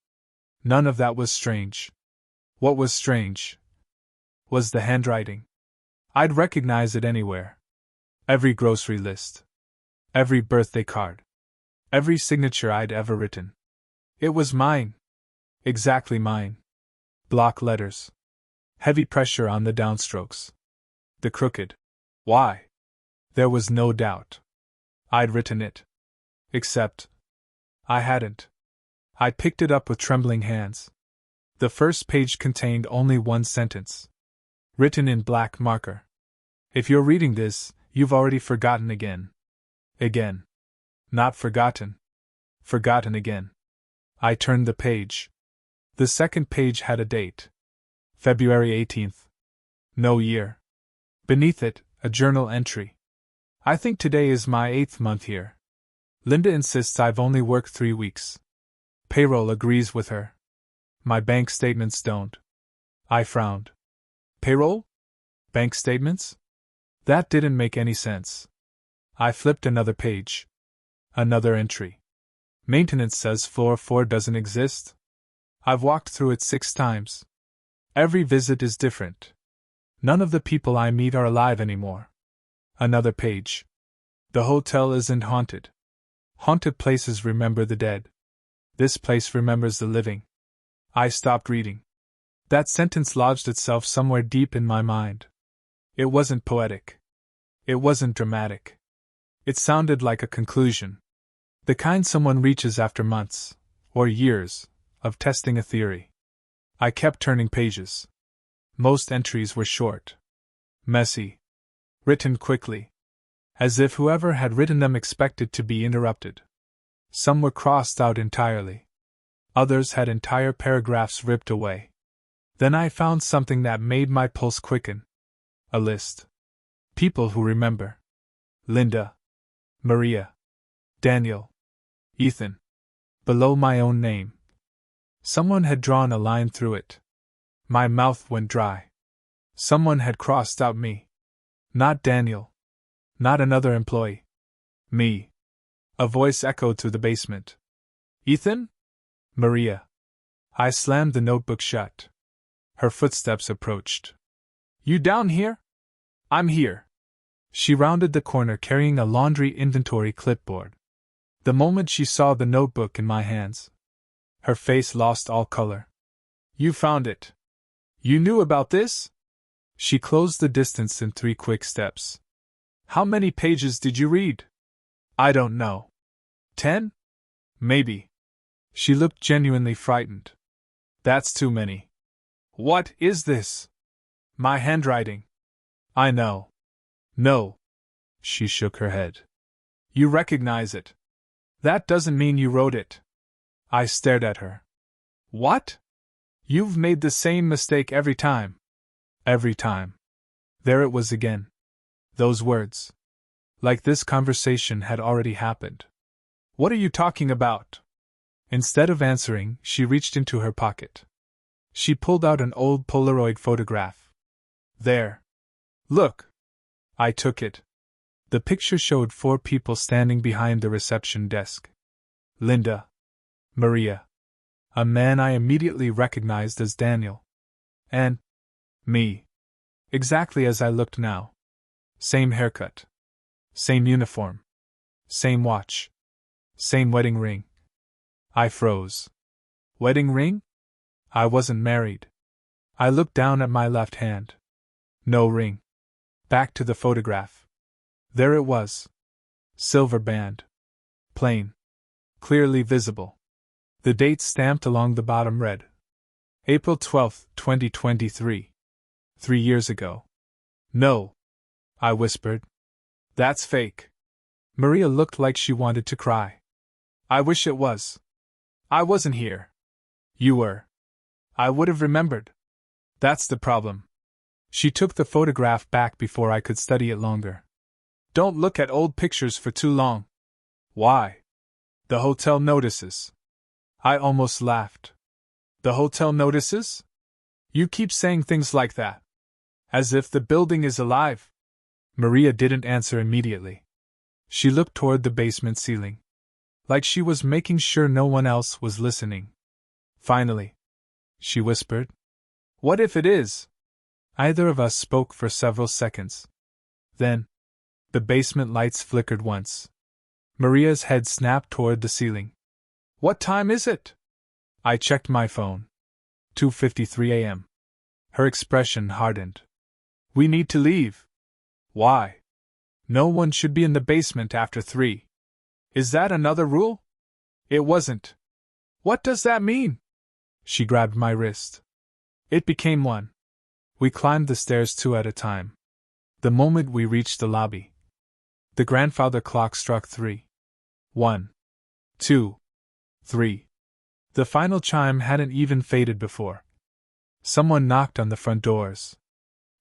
Speaker 1: None of that was strange. What was strange was the handwriting. I'd recognize it anywhere. Every grocery list. Every birthday card. Every signature I'd ever written. It was mine. Exactly mine. Block letters. Heavy pressure on the downstrokes. The crooked Y. There was no doubt. I'd written it. Except I hadn't. I picked it up with trembling hands. The first page contained only 1 sentence. Written in black marker. If you're reading this, you've already forgotten again. Again. Not forgotten. Forgotten again. I turned the page. The second page had a date. February 18th. No year. Beneath it, a journal entry. I think today is my 8th month here. Linda insists I've only worked 3 weeks. Payroll agrees with her. My bank statements don't. I frowned. Payroll? Bank statements? That didn't make any sense. I flipped another page. Another entry. Maintenance says floor 4 doesn't exist. I've walked through it 6 times. Every visit is different. None of the people I meet are alive anymore. Another page. The hotel isn't haunted. Haunted places remember the dead. This place remembers the living. I stopped reading. That sentence lodged itself somewhere deep in my mind. It wasn't poetic. It wasn't dramatic. It sounded like a conclusion. The kind someone reaches after months, or years, of testing a theory. I kept turning pages. Most entries were short. Messy. Written quickly. As if whoever had written them expected to be interrupted. Some were crossed out entirely. Others had entire paragraphs ripped away. Then I found something that made my pulse quicken. A list. People who remember. Linda. Maria. Daniel. Ethan. Below my own name. Someone had drawn a line through it. My mouth went dry. Someone had crossed out me. Not Daniel. Not another employee. Me. A voice echoed through the basement. Ethan? Maria. I slammed the notebook shut. Her footsteps approached. You down here? I'm here. She rounded the corner carrying a laundry inventory clipboard. The moment she saw the notebook in my hands, her face lost all color. You found it. You knew about this? She closed the distance in 3 quick steps. How many pages did you read? I don't know. 10? Maybe. She looked genuinely frightened. That's too many. What is this? My handwriting. I know. No. She shook her head. You recognize it. That doesn't mean you wrote it. I stared at her. What? You've made the same mistake every time. Every time. There it was again. Those words. Like this conversation had already happened. What are you talking about? Instead of answering, she reached into her pocket. She pulled out an old Polaroid photograph. There. Look. I took it. The picture showed 4 people standing behind the reception desk. Linda. Maria. A man I immediately recognized as Daniel. And me. Exactly as I looked now. Same haircut. Same uniform. Same watch. Same wedding ring. I froze. Wedding ring? I wasn't married. I looked down at my left hand. No ring. Back to the photograph. There it was. Silver band. Plain. Clearly visible. The date stamped along the bottom read. April 12, 2023. 3 years ago. No. I whispered. That's fake. Maria looked like she wanted to cry. I wish it was. I wasn't here. You were. I would have remembered. That's the problem. She took the photograph back before I could study it longer. Don't look at old pictures for too long. Why? The hotel notices. I almost laughed. The hotel notices? You keep saying things like that. As if the building is alive. Maria didn't answer immediately. She looked toward the basement ceiling. Like she was making sure no one else was listening. Finally. She whispered. What if it is? Either of us spoke for several seconds. Then, the basement lights flickered once. Maria's head snapped toward the ceiling. What time is it? I checked my phone. 2:53 a.m. Her expression hardened. We need to leave. Why? No one should be in the basement after 3. Is that another rule? It wasn't. What does that mean? She grabbed my wrist. It became one. We climbed the stairs 2 at a time. The moment we reached the lobby, the grandfather clock struck 3. 1, 2, 3. The final chime hadn't even faded before. Someone knocked on the front doors.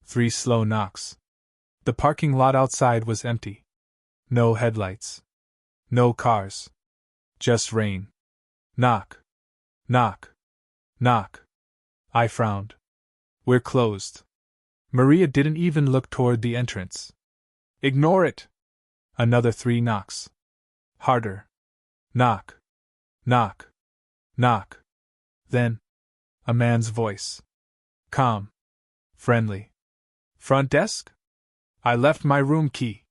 Speaker 1: 3 slow knocks. The parking lot outside was empty. No headlights. No cars. Just rain. Knock. Knock. Knock. I frowned. We're closed. Maria didn't even look toward the entrance. Ignore it. Another 3 knocks. Harder. Knock. Knock. Knock. Then, a man's voice. Calm. Friendly. Front desk? I left my room key.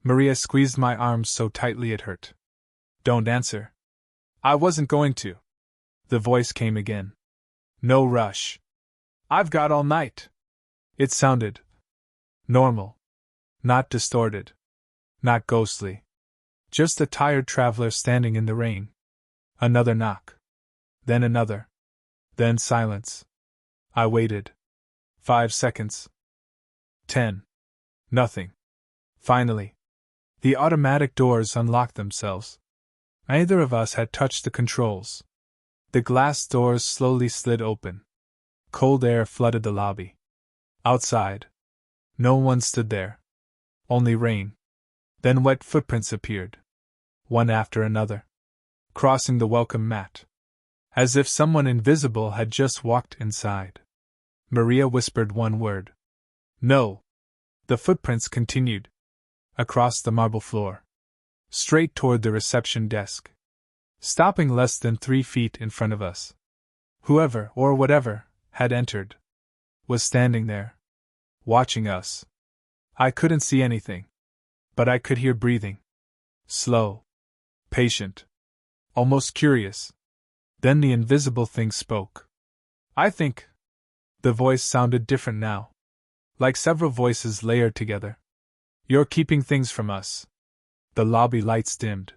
Speaker 1: Maria squeezed my arms so tightly it hurt. Don't answer. I wasn't going to. The voice came again. No rush. I've got all night. It sounded normal. Not distorted. Not ghostly. Just a tired traveler standing in the rain. Another knock. Then another. Then silence. I waited. 5 seconds. 10. Nothing. Finally, the automatic doors unlocked themselves. Neither of us had touched the controls. The glass doors slowly slid open. Cold air flooded the lobby. Outside, no one stood there. Only rain. Then wet footprints appeared. One after another. Crossing the welcome mat. As if someone invisible had just walked inside. Maria whispered one word. No. The footprints continued. Across the marble floor. Straight toward the reception desk. Stopping less than 3 feet in front of us. Whoever, or whatever, had entered. Was standing there. Watching us. I couldn't see anything. But I could hear breathing. Slow. Patient. Almost curious. Then the invisible thing spoke. I think. The voice sounded different now. Like several voices layered together. You're keeping things from us. The lobby lights dimmed.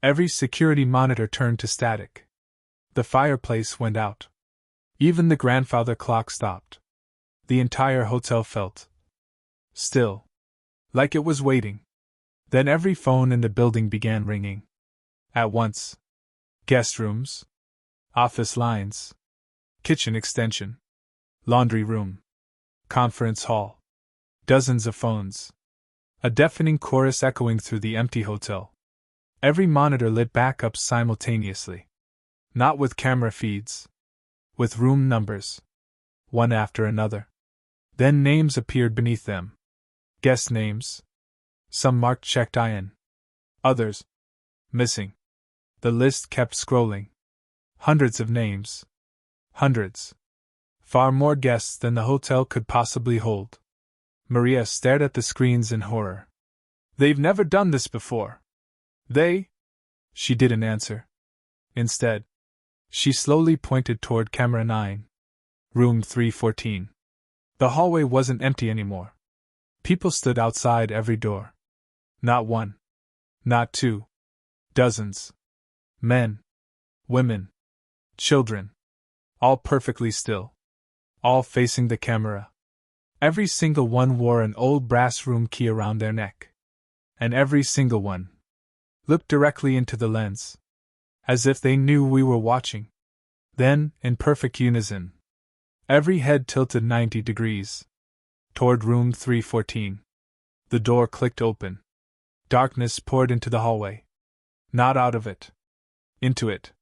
Speaker 1: Every security monitor turned to static. The fireplace went out. Even the grandfather clock stopped. The entire hotel felt still. Like it was waiting. Then every phone in the building began ringing. At once. Guest rooms. Office lines. Kitchen extension. Laundry room. Conference hall. Dozens of phones. A deafening chorus echoing through the empty hotel. Every monitor lit back up simultaneously. Not with camera feeds. With room numbers. One after another. Then names appeared beneath them. Guest names. Some marked checked in. Others. Missing. The list kept scrolling. Hundreds of names. Hundreds. Far more guests than the hotel could possibly hold. Maria stared at the screens in horror. They've never done this before. They? She didn't answer. Instead, she slowly pointed toward camera 9. Room 314. The hallway wasn't empty anymore. People stood outside every door. Not one. Not two. Dozens. Men. Women. Children. All perfectly still. All facing the camera. Every single one wore an old brass room key around their neck. And every single one looked directly into the lens. As if they knew we were watching. Then, in perfect unison, every head tilted 90 degrees. Toward room 314. The door clicked open. Darkness poured into the hallway. Not out of it. Into it.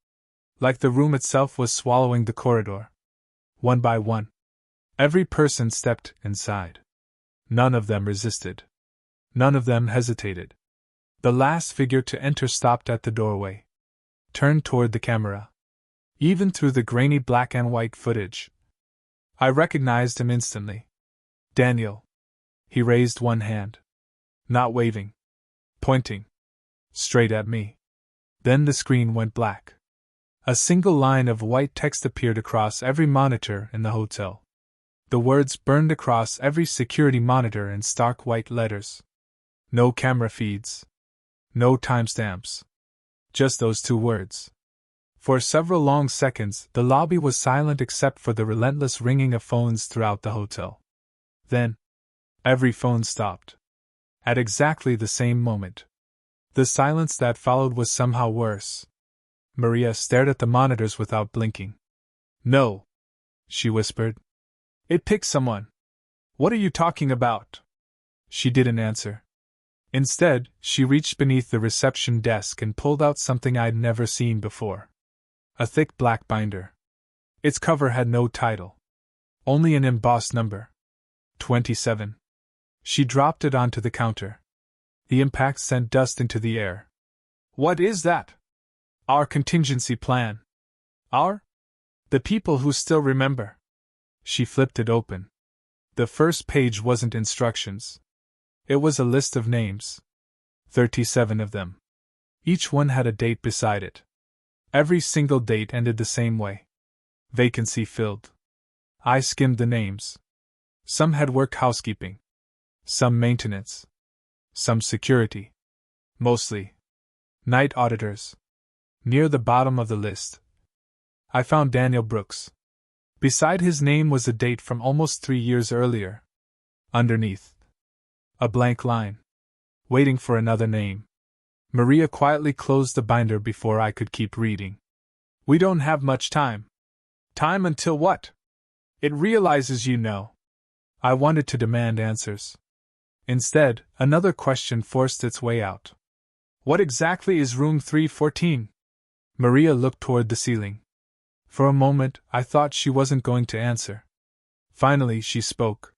Speaker 1: Like the room itself was swallowing the corridor. One by one. Every person stepped inside. None of them resisted. None of them hesitated. The last figure to enter stopped at the doorway. Turned toward the camera. Even through the grainy black and white footage. I recognized him instantly. Daniel. He raised one hand. Not waving. Pointing. Straight at me. Then the screen went black. A single line of white text appeared across every monitor in the hotel. The words burned across every security monitor in stark white letters. No camera feeds. No timestamps. Just those two words. For several long seconds, the lobby was silent except for the relentless ringing of phones throughout the hotel. Then, every phone stopped. At exactly the same moment. The silence that followed was somehow worse. Maria stared at the monitors without blinking. No, she whispered. It picked someone. What are you talking about? She didn't answer. Instead, she reached beneath the reception desk and pulled out something I'd never seen before. A thick black binder. Its cover had no title. Only an embossed number. 27. She dropped it onto the counter. The impact sent dust into the air. What is that? Our contingency plan. Our? The people who still remember. She flipped it open. The first page wasn't instructions. It was a list of names. 37 of them. Each one had a date beside it. Every single date ended the same way. Vacancy filled. I skimmed the names. Some had work housekeeping. Some maintenance. Some security. Mostly night auditors. Near the bottom of the list, I found Daniel Brooks. Beside his name was a date from almost 3 years earlier. Underneath, a blank line. Waiting for another name. Maria quietly closed the binder before I could keep reading. We don't have much time. Time until what? It realizes you know. I wanted to demand answers. Instead, another question forced its way out. What exactly is room 314? Maria looked toward the ceiling. For a moment, I thought she wasn't going to answer. Finally, she spoke.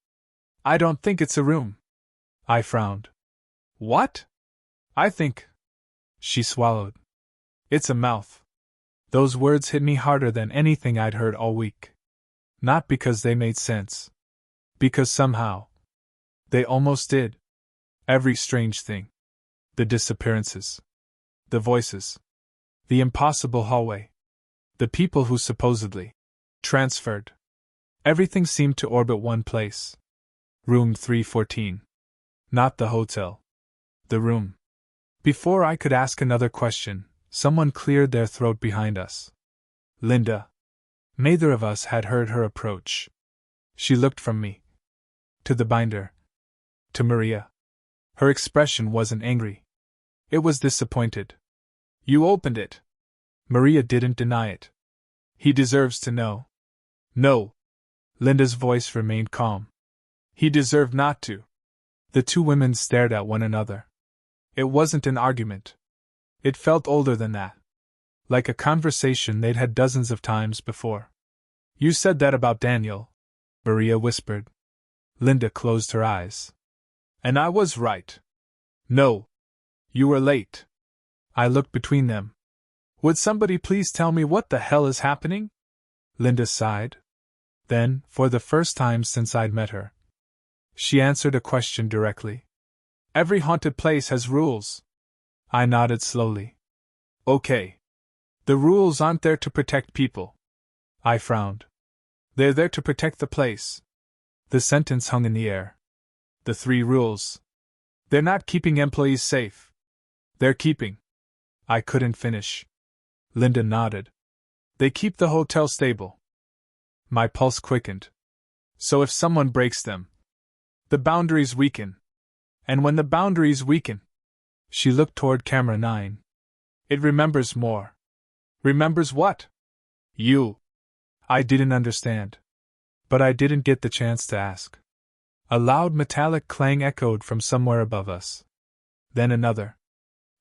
Speaker 1: I don't think it's a room. I frowned. What? I think. She swallowed. It's a mouth. Those words hit me harder than anything I'd heard all week. Not because they made sense. Because somehow. They almost did. Every strange thing. The disappearances. The voices. The impossible hallway. The people who supposedly transferred. Everything seemed to orbit one place. Room 314. Not the hotel. The room. Before I could ask another question, someone cleared their throat behind us. Linda. Neither of us had heard her approach. She looked from me. To the binder. To Maria. Her expression wasn't angry. It was disappointed. You opened it. Maria didn't deny it. He deserves to know. No. Linda's voice remained calm. He deserved not to. The two women stared at one another. It wasn't an argument. It felt older than that. Like a conversation they'd had dozens of times before. You said that about Daniel, Maria whispered. Linda closed her eyes. And I was right. No. You were late. I looked between them. Would somebody please tell me what the hell is happening? Linda sighed. Then, for the first time since I'd met her, she answered a question directly. Every haunted place has rules. I nodded slowly. Okay. The rules aren't there to protect people. I frowned. They're there to protect the place. The sentence hung in the air. The 3 rules. They're not keeping employees safe. They're keeping. I couldn't finish. Linda nodded. They keep the hotel stable. My pulse quickened. So if someone breaks them, the boundaries weaken. And when the boundaries weaken, she looked toward camera 9. It remembers more. Remembers what? You. I didn't understand. But I didn't get the chance to ask. A loud metallic clang echoed from somewhere above us. Then another.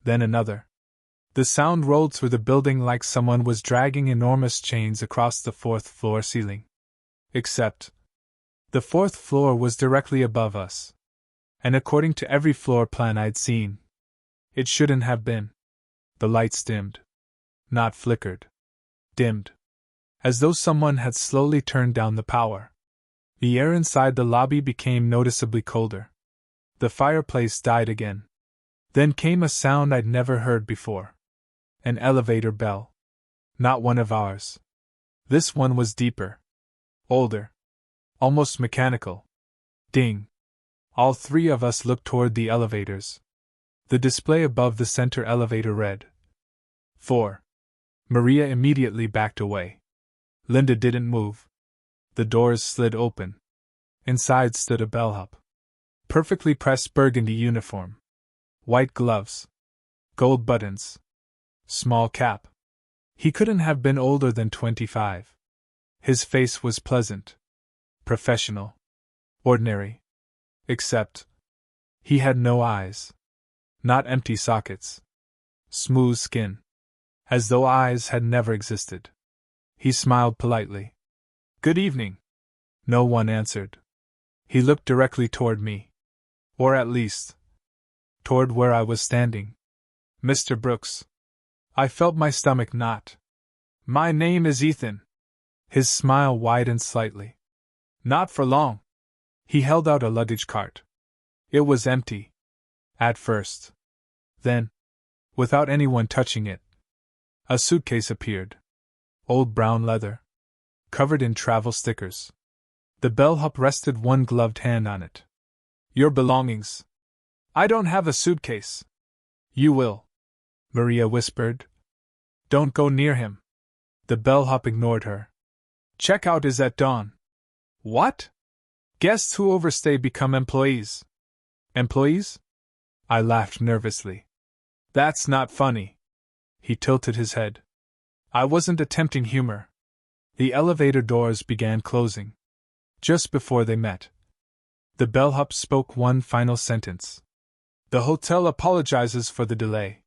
Speaker 1: Then another. The sound rolled through the building like someone was dragging enormous chains across the 4th floor ceiling. Except, the 4th floor was directly above us. And according to every floor plan I'd seen, it shouldn't have been. The lights dimmed. Not flickered. Dimmed. As though someone had slowly turned down the power. The air inside the lobby became noticeably colder. The fireplace died again. Then came a sound I'd never heard before. An elevator bell. Not one of ours. This one was deeper. Older. Almost mechanical. Ding. All 3 of us looked toward the elevators. The display above the center elevator read 4. Maria immediately backed away. Linda didn't move. The doors slid open. Inside stood a bellhop. Perfectly pressed burgundy uniform. White gloves. Gold buttons. Small cap. He couldn't have been older than 25. His face was pleasant. Professional. Ordinary. Except, he had no eyes. Not empty sockets. Smooth skin. As though eyes had never existed. He smiled politely. Good evening. No one answered. He looked directly toward me. Or at least, toward where I was standing. Mr. Brooks. I felt my stomach knot. My name is Ethan. His smile widened slightly. Not for long. He held out a luggage cart. It was empty. At first. Then, without anyone touching it, a suitcase appeared. Old brown leather. Covered in travel stickers. The bellhop rested one gloved hand on it. Your belongings. I don't have a suitcase. You will. Maria whispered. Don't go near him. The bellhop ignored her. Checkout is at dawn. What? Guests who overstay become employees. Employees? I laughed nervously. That's not funny. He tilted his head. I wasn't attempting humor. The elevator doors began closing. Just before they met. The bellhop spoke one final sentence. The hotel apologizes for the delay.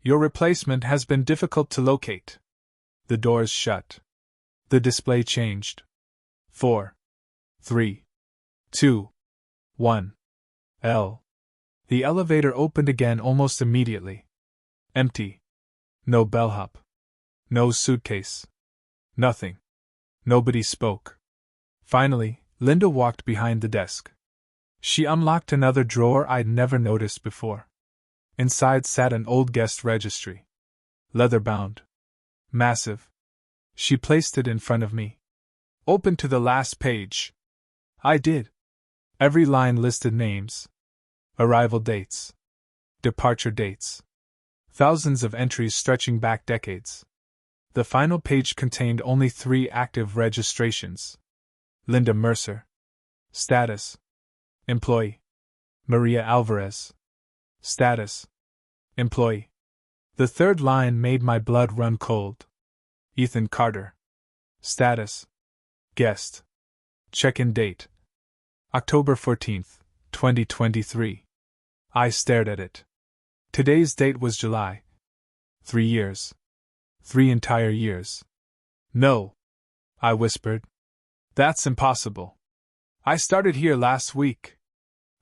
Speaker 1: Your replacement has been difficult to locate. The doors shut. The display changed. 4, 3, 2, 1. L. The elevator opened again almost immediately. Empty. No bellhop. No suitcase. Nothing. Nobody spoke. Finally, Linda walked behind the desk. She unlocked another drawer I'd never noticed before. Inside sat an old guest registry. Leather-bound. Massive. She placed it in front of me. Open to the last page. I did. Every line listed names. Arrival dates. Departure dates. Thousands of entries stretching back decades. The final page contained only 3 active registrations. Linda Mercer. Status. Employee. Maria Alvarez. Status. Employee. The third line made my blood run cold. Ethan Carter. Status. Guest. Check-in date. October 14th, 2023. I stared at it. Today's date was July. 3 years. 3 entire years. No, I whispered. That's impossible. I started here last week.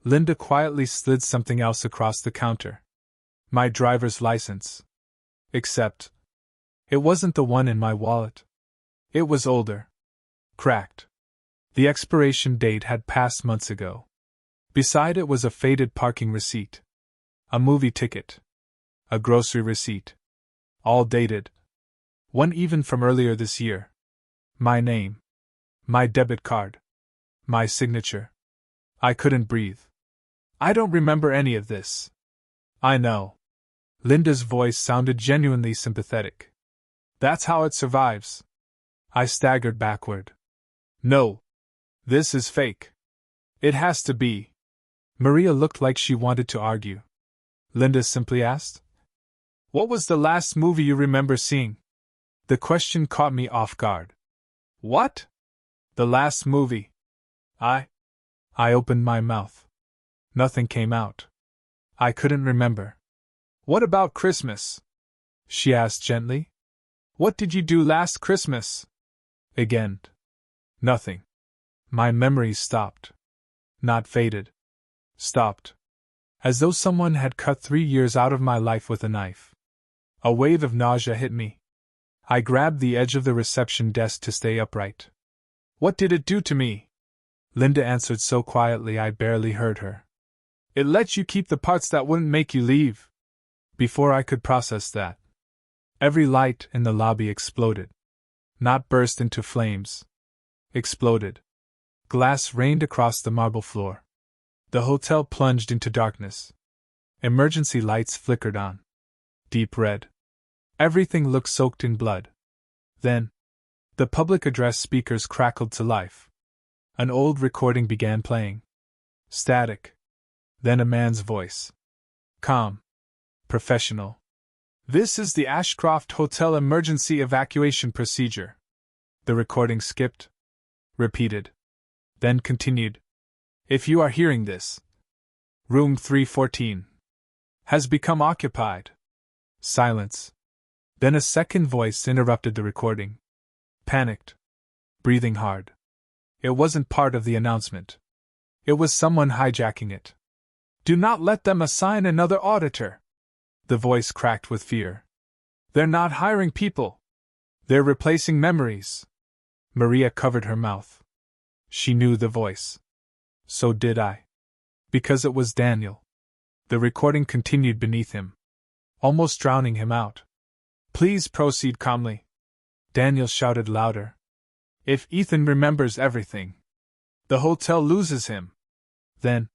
Speaker 1: Linda quietly slid something else across the counter. My driver's license. Except, it wasn't the one in my wallet. It was older. Cracked. The expiration date had passed months ago. Beside it was a faded parking receipt. A movie ticket. A grocery receipt. All dated. One even from earlier this year. My name. My debit card. My signature. I couldn't breathe. I don't remember any of this. I know. Linda's voice sounded genuinely sympathetic. That's how it survives. I staggered backward. No. This is fake. It has to be. Maria looked like she wanted to argue. Linda simply asked, "What was the last movie you remember seeing?" The question caught me off guard. What? The last movie? I opened my mouth. Nothing came out. I couldn't remember. What about Christmas? She asked gently. What did you do last Christmas? Again. Nothing. My memories stopped. Not faded. Stopped. As though someone had cut 3 years out of my life with a knife. A wave of nausea hit me. I grabbed the edge of the reception desk to stay upright. What did it do to me? Linda answered so quietly I barely heard her. It let you keep the parts that wouldn't make you leave. Before I could process that, every light in the lobby exploded. Not burst into flames. Exploded. Glass rained across the marble floor. The hotel plunged into darkness. Emergency lights flickered on. Deep red. Everything looked soaked in blood. Then, the public address speakers crackled to life. An old recording began playing. Static. Then a man's voice. Calm. Professional. This is the Ashcroft Hotel emergency evacuation procedure. The recording skipped. Repeated. Then continued. If you are hearing this, room 314 has become occupied. Silence. Then a second voice interrupted the recording. Panicked. Breathing hard. It wasn't part of the announcement. It was someone hijacking it. Do not let them assign another auditor. The voice cracked with fear. They're not hiring people. They're replacing memories. Maria covered her mouth. She knew the voice. So did I. Because it was Daniel. The recording continued beneath him, almost drowning him out. Please proceed calmly. Daniel shouted louder. If Ethan remembers everything, the hotel loses him. Then,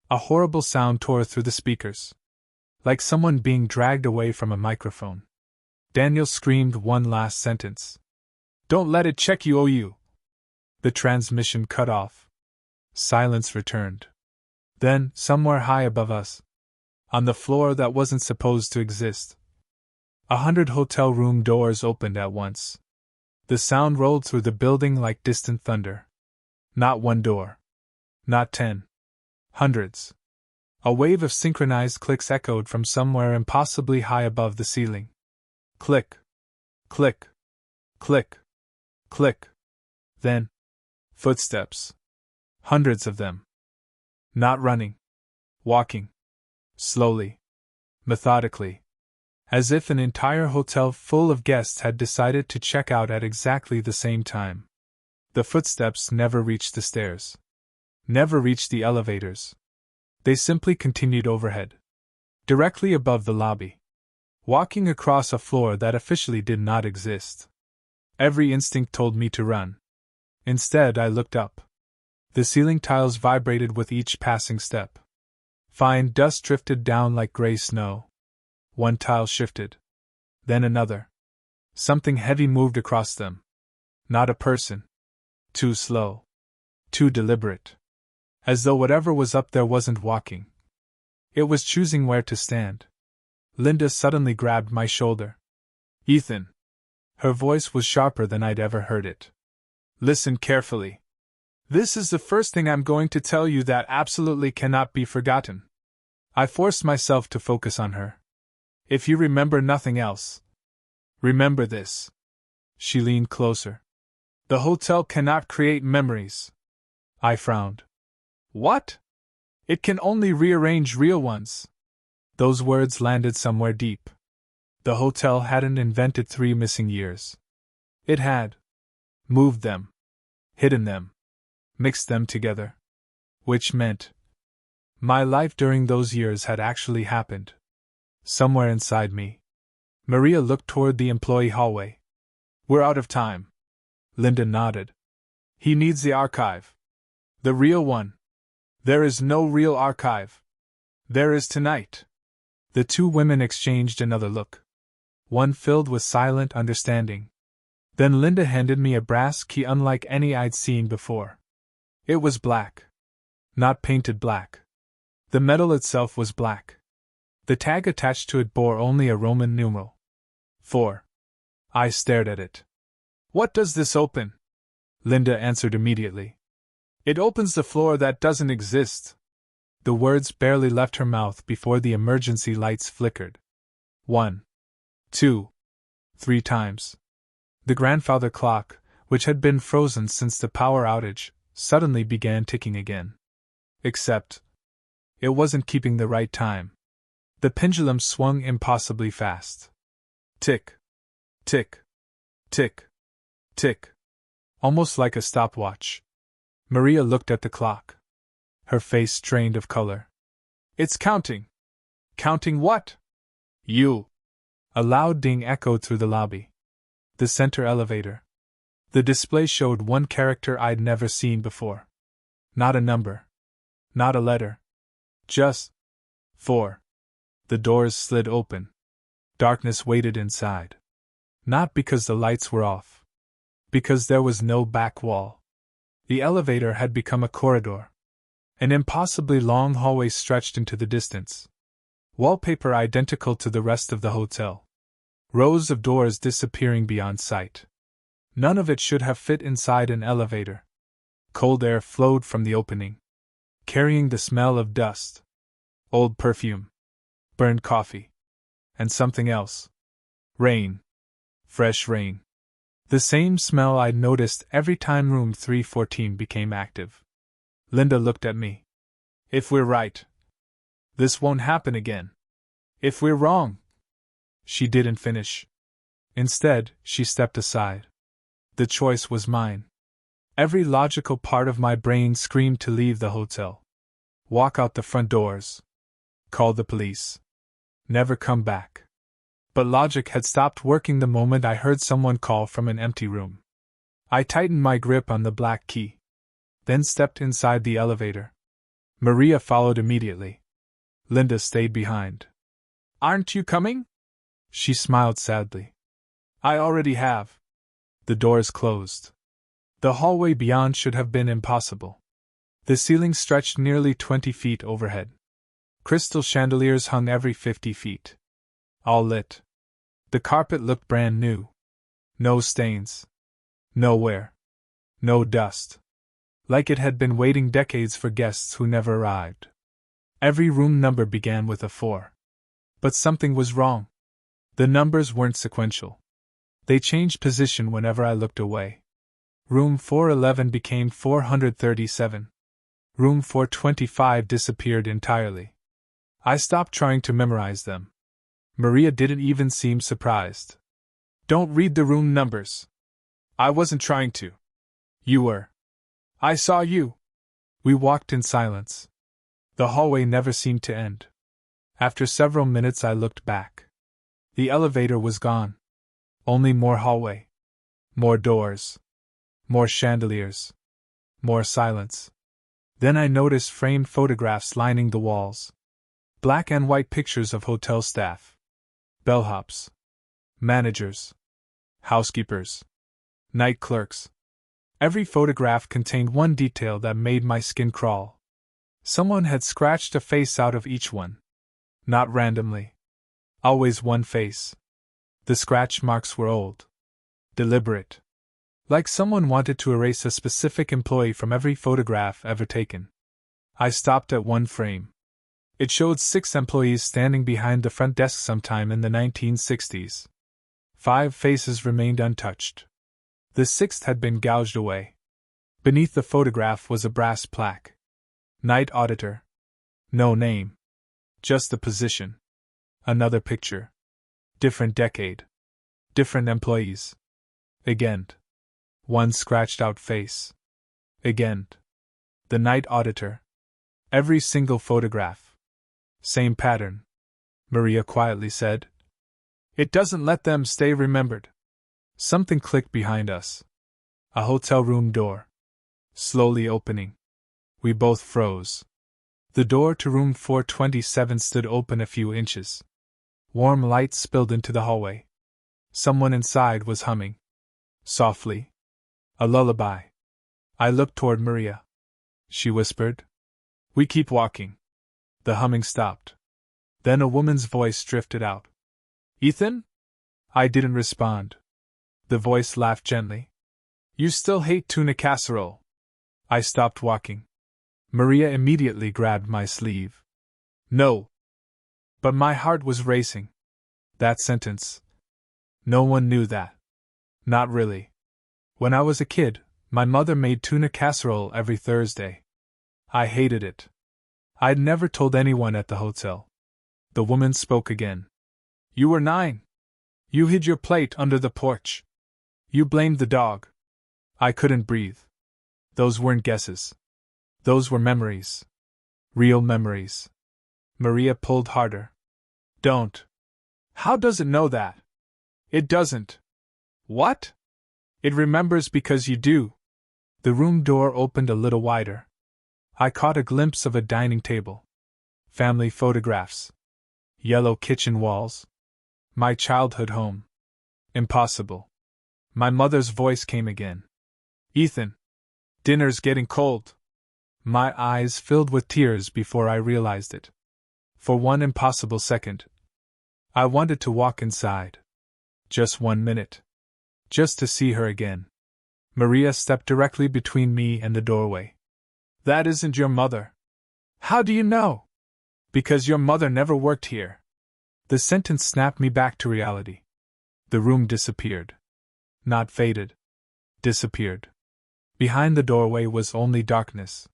Speaker 1: a horrible sound tore through the speakers. Like someone being dragged away from a microphone. Daniel screamed one last sentence. Don't let it check you, you. The transmission cut off. Silence returned. Then, somewhere high above us, on the floor that wasn't supposed to exist, 100 hotel room doors opened at once. The sound rolled through the building like distant thunder. Not one door. Not 10. Hundreds. A wave of synchronized clicks echoed from somewhere impossibly high above the ceiling. Click. Click. Click. Click. Then, footsteps. Hundreds of them. Not running. Walking. Slowly. Methodically. As if an entire hotel full of guests had decided to check out at exactly the same time. The footsteps never reached the stairs. Never reached the elevators. They simply continued overhead. Directly above the lobby. Walking across a floor that officially did not exist. Every instinct told me to run. Instead, I looked up. The ceiling tiles vibrated with each passing step. Fine dust drifted down like gray snow. One tile shifted. Then another. Something heavy moved across them. Not a person. Too slow. Too deliberate. As though whatever was up there wasn't walking. It was choosing where to stand. Linda suddenly grabbed my shoulder. Ethan. Her voice was sharper than I'd ever heard it. Listen carefully. This is the first thing I'm going to tell you that absolutely cannot be forgotten. I forced myself to focus on her. If you remember nothing else, remember this. She leaned closer. The hotel cannot create memories. I frowned. What? It can only rearrange real ones. Those words landed somewhere deep. The hotel hadn't invented 3 missing years. It had moved them, hidden them, mixed them together. Which meant my life during those years had actually happened. Somewhere inside me. Maria looked toward the employee hallway. We're out of time. Linda nodded. He needs the archive. The real one. There is no real archive. There is tonight. The 2 women exchanged another look. One filled with silent understanding. Then Linda handed me a brass key unlike any I'd seen before. It was black. Not painted black. The metal itself was black. The tag attached to it bore only a Roman numeral. 4. I stared at it. What does this open? Linda answered immediately. It opens the floor that doesn't exist. The words barely left her mouth before the emergency lights flickered. 1, 2, 3 times. The grandfather clock, which had been frozen since the power outage, suddenly began ticking again. Except, it wasn't keeping the right time. The pendulum swung impossibly fast. Tick, tick, tick, tick. Almost like a stopwatch. Maria looked at the clock. Her face strained of color. It's counting. Counting what? You. A loud ding echoed through the lobby. The center elevator. The display showed one character I'd never seen before. Not a number. Not a letter. Just 4. The doors slid open. Darkness waited inside. Not because the lights were off. Because there was no back wall. The elevator had become a corridor. An impossibly long hallway stretched into the distance. Wallpaper identical to the rest of the hotel. Rows of doors disappearing beyond sight. None of it should have fit inside an elevator. Cold air flowed from the opening, carrying the smell of dust, old perfume, burned coffee, and something else. Rain. Fresh rain. The same smell I'd noticed every time room 314 became active. Linda looked at me. If we're right, this won't happen again. If we're wrong. She didn't finish. Instead, she stepped aside. The choice was mine. Every logical part of my brain screamed to leave the hotel. Walk out the front doors. Call the police. Never come back. But logic had stopped working the moment I heard someone call from an empty room. I tightened my grip on the black key. Then stepped inside the elevator. Maria followed immediately. Linda stayed behind. Aren't you coming? She smiled sadly. I already have. The doors closed. The hallway beyond should have been impossible. The ceiling stretched nearly 20 feet overhead. Crystal chandeliers hung every 50 feet. All lit. The carpet looked brand new. No stains. No wear. No dust. Like it had been waiting decades for guests who never arrived. Every room number began with a 4. But something was wrong. The numbers weren't sequential. They changed position whenever I looked away. Room 411 became 437. Room 425 disappeared entirely. I stopped trying to memorize them. Maria didn't even seem surprised. Don't read the room numbers. I wasn't trying to. You were. I saw you. We walked in silence. The hallway never seemed to end. After several minutes I looked back. The elevator was gone. Only more hallway. More doors. More chandeliers. More silence. Then I noticed framed photographs lining the walls. Black and white pictures of hotel staff. Bellhops. Managers. Housekeepers. Night clerks. Every photograph contained one detail that made my skin crawl. Someone had scratched a face out of each one. Not randomly. Always one face. The scratch marks were old. Deliberate. Like someone wanted to erase a specific employee from every photograph ever taken. I stopped at one frame. It showed 6 employees standing behind the front desk sometime in the 1960s. 5 faces remained untouched. The 6th had been gouged away. Beneath the photograph was a brass plaque. Night Auditor. No name. Just the position. Another picture. Different decade. Different employees. Again. One scratched out face. Again. The Night Auditor. Every single photograph. Same pattern. Maria quietly said. It doesn't let them stay remembered. Something clicked behind us. A hotel room door. Slowly opening. We both froze. The door to room 427 stood open a few inches. Warm light spilled into the hallway. Someone inside was humming. Softly. A lullaby. I looked toward Maria. She whispered. We keep walking. The humming stopped. Then a woman's voice drifted out. Ethan? I didn't respond. The voice laughed gently. You still hate tuna casserole. I stopped walking. Maria immediately grabbed my sleeve. No. But my heart was racing. That sentence. No one knew that. Not really. When I was a kid, my mother made tuna casserole every Thursday. I hated it. I'd never told anyone at the hotel. The woman spoke again. You were 9. You hid your plate under the porch. You blamed the dog. I couldn't breathe. Those weren't guesses. Those were memories. Real memories. Maria pulled harder. Don't. How does it know that? It doesn't. What? It remembers because you do. The room door opened a little wider. I caught a glimpse of a dining table. Family photographs. Yellow kitchen walls. My childhood home. Impossible. My mother's voice came again. Ethan. Dinner's getting cold. My eyes filled with tears before I realized it. For one impossible second, I wanted to walk inside. Just 1 minute. Just to see her again. Maria stepped directly between me and the doorway. That isn't your mother. How do you know? Because your mother never worked here. The sentence snapped me back to reality. The room disappeared. Not faded. Disappeared. Behind the doorway was only darkness.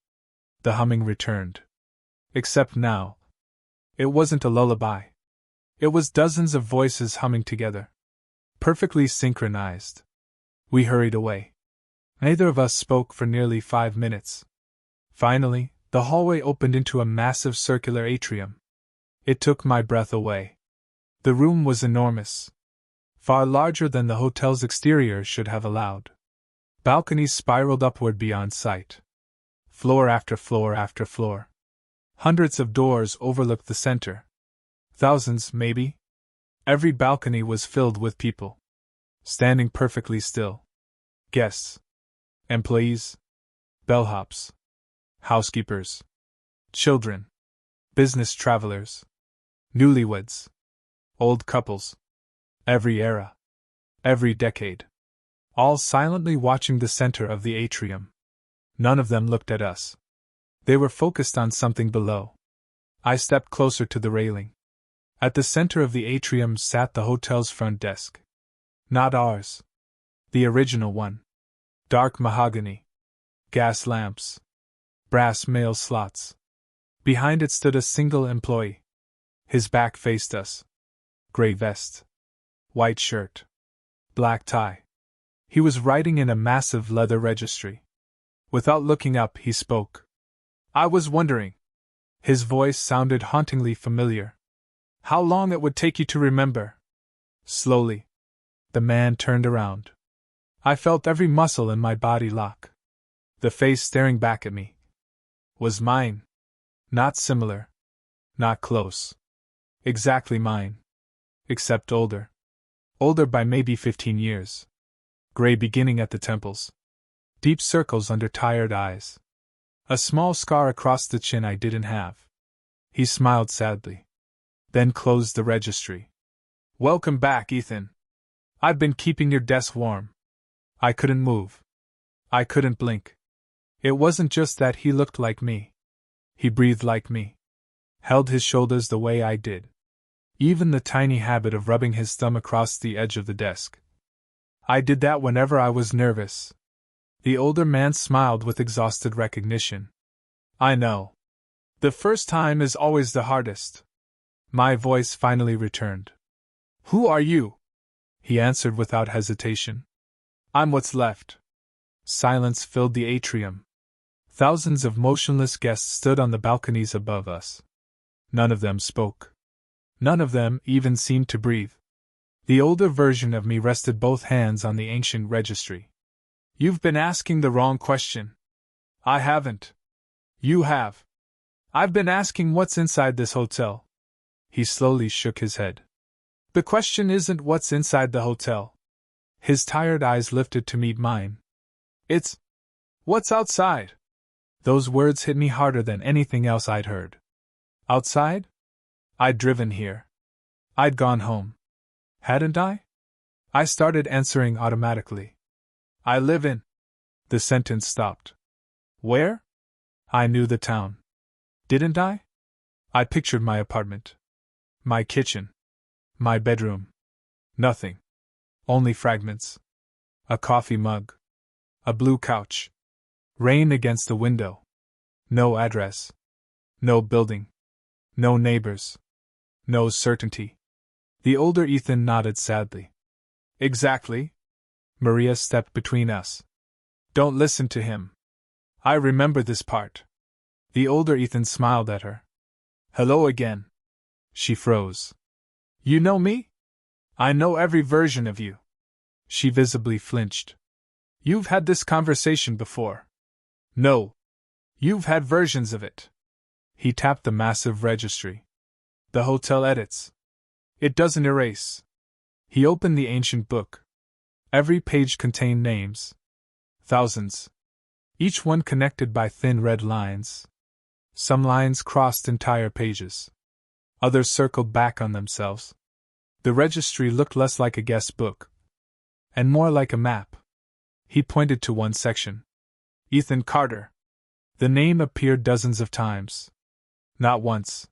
Speaker 1: The humming returned. Except now. It wasn't a lullaby. It was dozens of voices humming together. Perfectly synchronized. We hurried away. Neither of us spoke for nearly 5 minutes. Finally, the hallway opened into a massive circular atrium. It took my breath away. The room was enormous. Far larger than the hotel's exterior should have allowed. Balconies spiraled upward beyond sight. Floor after floor after floor. Hundreds of doors overlooked the center. Thousands, maybe. Every balcony was filled with people. Standing perfectly still. Guests. Employees. Bellhops. Housekeepers. Children. Business travelers. Newlyweds. Old couples. Every era. Every decade. All silently watching the center of the atrium. None of them looked at us. They were focused on something below. I stepped closer to the railing. At the center of the atrium sat the hotel's front desk. Not ours. The original one. Dark mahogany. Gas lamps. Brass mail slots. Behind it stood a single employee. His back faced us. Gray vest. White shirt. Black tie. He was writing in a massive leather registry. Without looking up, he spoke. I was wondering. His voice sounded hauntingly familiar. How long it would take you to remember? Slowly. The man turned around. I felt every muscle in my body lock. The face staring back at me was mine. Not similar. Not close. Exactly mine. Except older. Older by maybe 15 years. Gray beginning at the temples. Deep circles under tired eyes. A small scar across the chin I didn't have. He smiled sadly. Then closed the registry. Welcome back, Ethan. I've been keeping your desk warm. I couldn't move. I couldn't blink. It wasn't just that he looked like me. He breathed like me. Held his shoulders the way I did. Even the tiny habit of rubbing his thumb across the edge of the desk. I did that whenever I was nervous. The older man smiled with exhausted recognition. I know. The first time is always the hardest. My voice finally returned. Who are you? He answered without hesitation. I'm what's left. Silence filled the atrium. Thousands of motionless guests stood on the balconies above us. None of them spoke. None of them even seemed to breathe. The older version of me rested both hands on the ancient registry. You've been asking the wrong question. I haven't. You have. I've been asking what's inside this hotel. He slowly shook his head. The question isn't what's inside the hotel. His tired eyes lifted to meet mine. It's what's outside. Those words hit me harder than anything else I'd heard. Outside? I'd driven here. I'd gone home. Hadn't I? I started answering automatically. I live in. The sentence stopped. Where? I knew the town. Didn't I? I pictured my apartment. My kitchen. My bedroom. Nothing. Only fragments. A coffee mug. A blue couch. Rain against the window. No address. No building. No neighbors. No certainty. The older Ethan nodded sadly. Exactly. Maria stepped between us. Don't listen to him. I remember this part. The older Ethan smiled at her. Hello again. She froze. You know me? I know every version of you. She visibly flinched. You've had this conversation before. No. You've had versions of it. He tapped the massive registry. The hotel edits. It doesn't erase. He opened the ancient book. Every page contained names. Thousands. Each one connected by thin red lines. Some lines crossed entire pages. Others circled back on themselves. The registry looked less like a guest book, and more like a map. He pointed to one section. Ethan Carter. The name appeared dozens of times. Not once.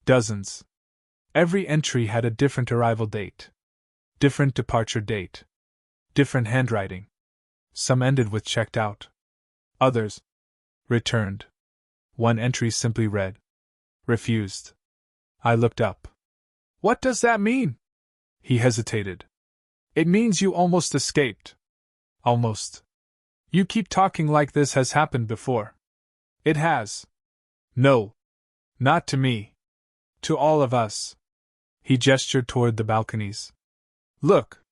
Speaker 1: Dozens. Every entry had a different arrival date. Different departure date. Different handwriting. Some ended with checked out. Others. Returned. One entry simply read. Refused. I looked up. What does that mean? He hesitated. It means you almost escaped. Almost. You keep talking like this has happened before. It has. No. Not to me. To all of us. He gestured toward the balconies. Look.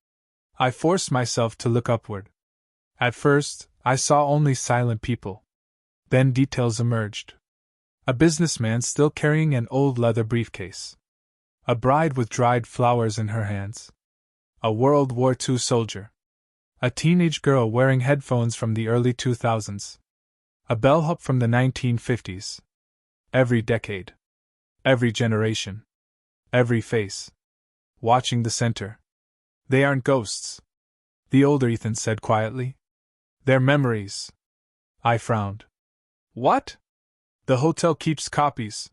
Speaker 1: I forced myself to look upward. At first, I saw only silent people. Then details emerged. A businessman still carrying an old leather briefcase. A bride with dried flowers in her hands. A World War II soldier. A teenage girl wearing headphones from the early 2000s. A bellhop from the 1950s. Every decade. Every generation. Every face. Watching the center. They aren't ghosts. The older Ethan said quietly. They're memories. I frowned. What? The hotel keeps copies.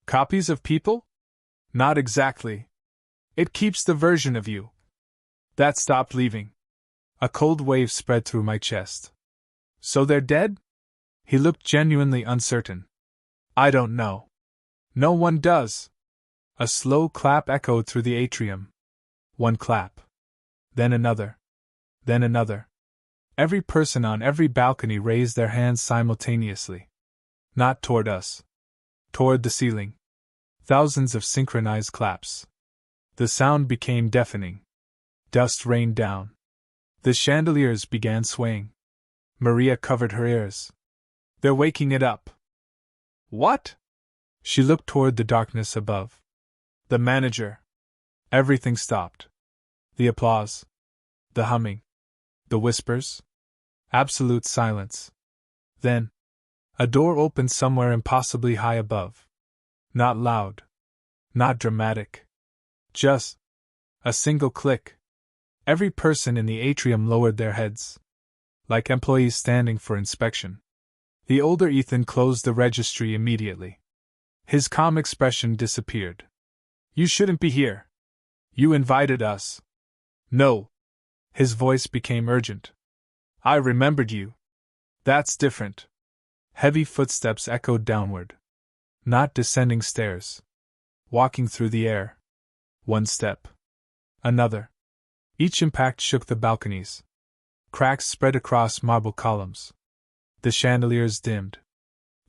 Speaker 1: Copies of people? Not exactly. It keeps the version of you that stopped leaving. A cold wave spread through my chest. So they're dead? He looked genuinely uncertain. I don't know. No one does. A slow clap echoed through the atrium. One clap. Then another. Then another. Every person on every balcony raised their hands simultaneously. Not toward us. Toward the ceiling. Thousands of synchronized claps. The sound became deafening. Dust rained down. The chandeliers began swaying. Maria covered her ears. They're waking it up. What? She looked toward the darkness above. The manager. Everything stopped. The applause. The humming. The whispers. Absolute silence. Then, a door opened somewhere impossibly high above. Not loud. Not dramatic. Just A single click. Every person in the atrium lowered their heads, like employees standing for inspection. The older Ethan closed the registry immediately. His calm expression disappeared. You shouldn't be here. You invited us. No. His voice became urgent. I remembered you. That's different. Heavy footsteps echoed downward. Not descending stairs. Walking through the air. One step. Another. Each impact shook the balconies. Cracks spread across marble columns. The chandeliers dimmed.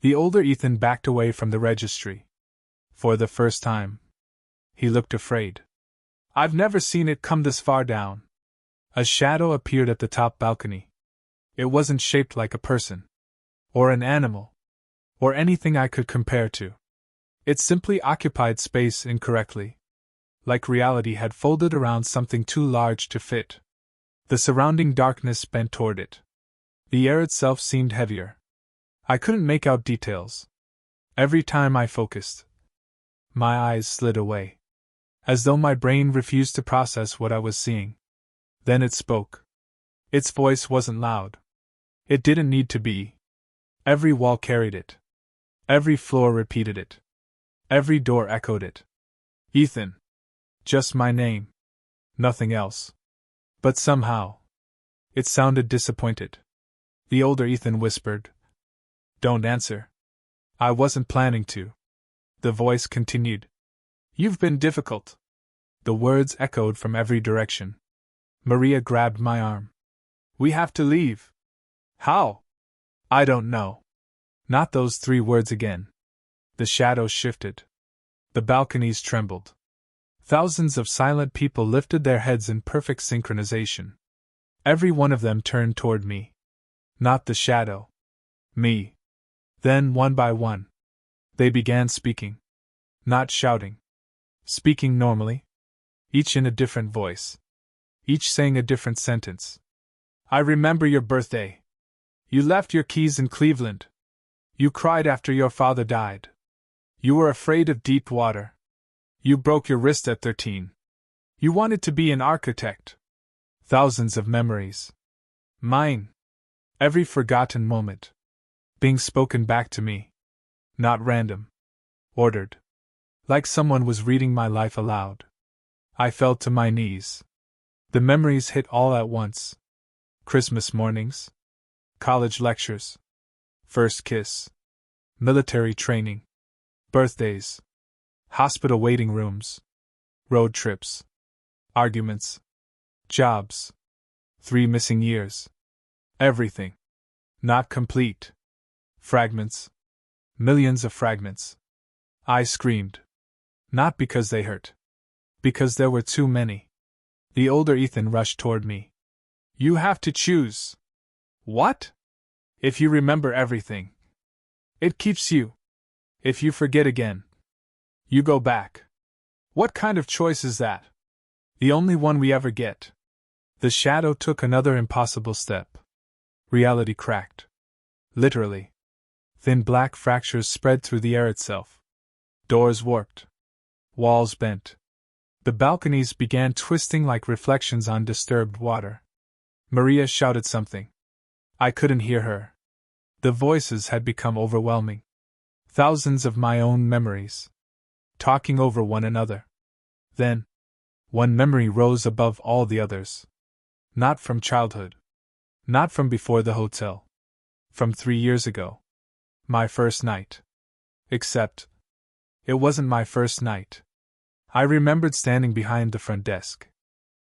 Speaker 1: The older Ethan backed away from the registry. For the first time. He looked afraid. I've never seen it come this far down. A shadow appeared at the top balcony. It wasn't shaped like a person. Or an animal. Or anything I could compare to. It simply occupied space incorrectly. Like reality had folded around something too large to fit. The surrounding darkness bent toward it. The air itself seemed heavier. I couldn't make out details. Every time I focused, my eyes slid away. As though my brain refused to process what I was seeing. Then it spoke. Its voice wasn't loud. It didn't need to be. Every wall carried it. Every floor repeated it. Every door echoed it. Ethan. Just my name. Nothing else. But somehow, it sounded disappointed. The older Ethan whispered. Don't answer. I wasn't planning to. The voice continued. You've been difficult. The words echoed from every direction. Maria grabbed my arm. We have to leave. How? I don't know. Not those 3 words again. The shadows shifted. The balconies trembled. Thousands of silent people lifted their heads in perfect synchronization. Every one of them turned toward me. Not the shadow. Me. Then, one by one, they began speaking. Not shouting. Speaking normally. Each in a different voice. Each saying a different sentence. I remember your birthday. You left your keys in Cleveland. You cried after your father died. You were afraid of deep water. You broke your wrist at 13. You wanted to be an architect. Thousands of memories. Mine. Every forgotten moment. Being spoken back to me. Not random. Ordered. Like someone was reading my life aloud. I fell to my knees. The memories hit all at once. Christmas mornings. College lectures. First kiss. Military training. Birthdays. Hospital waiting rooms. Road trips. Arguments. Jobs. 3 missing years. Everything. Not complete. Fragments. Millions of fragments. I screamed. Not because they hurt. Because there were too many. The older Ethan rushed toward me. You have to choose. What? If you remember everything. It keeps you. If you forget again. You go back. What kind of choice is that? The only one we ever get. The shadow took another impossible step. Reality cracked. Literally. Thin black fractures spread through the air itself. Doors warped. Walls bent. The balconies began twisting like reflections on disturbed water. Maria shouted something. I couldn't hear her. The voices had become overwhelming. Thousands of my own memories. Talking over one another. Then, one memory rose above all the others. Not from childhood. Not from before the hotel. From 3 years ago. My first night. Except, it wasn't my first night. I remembered standing behind the front desk.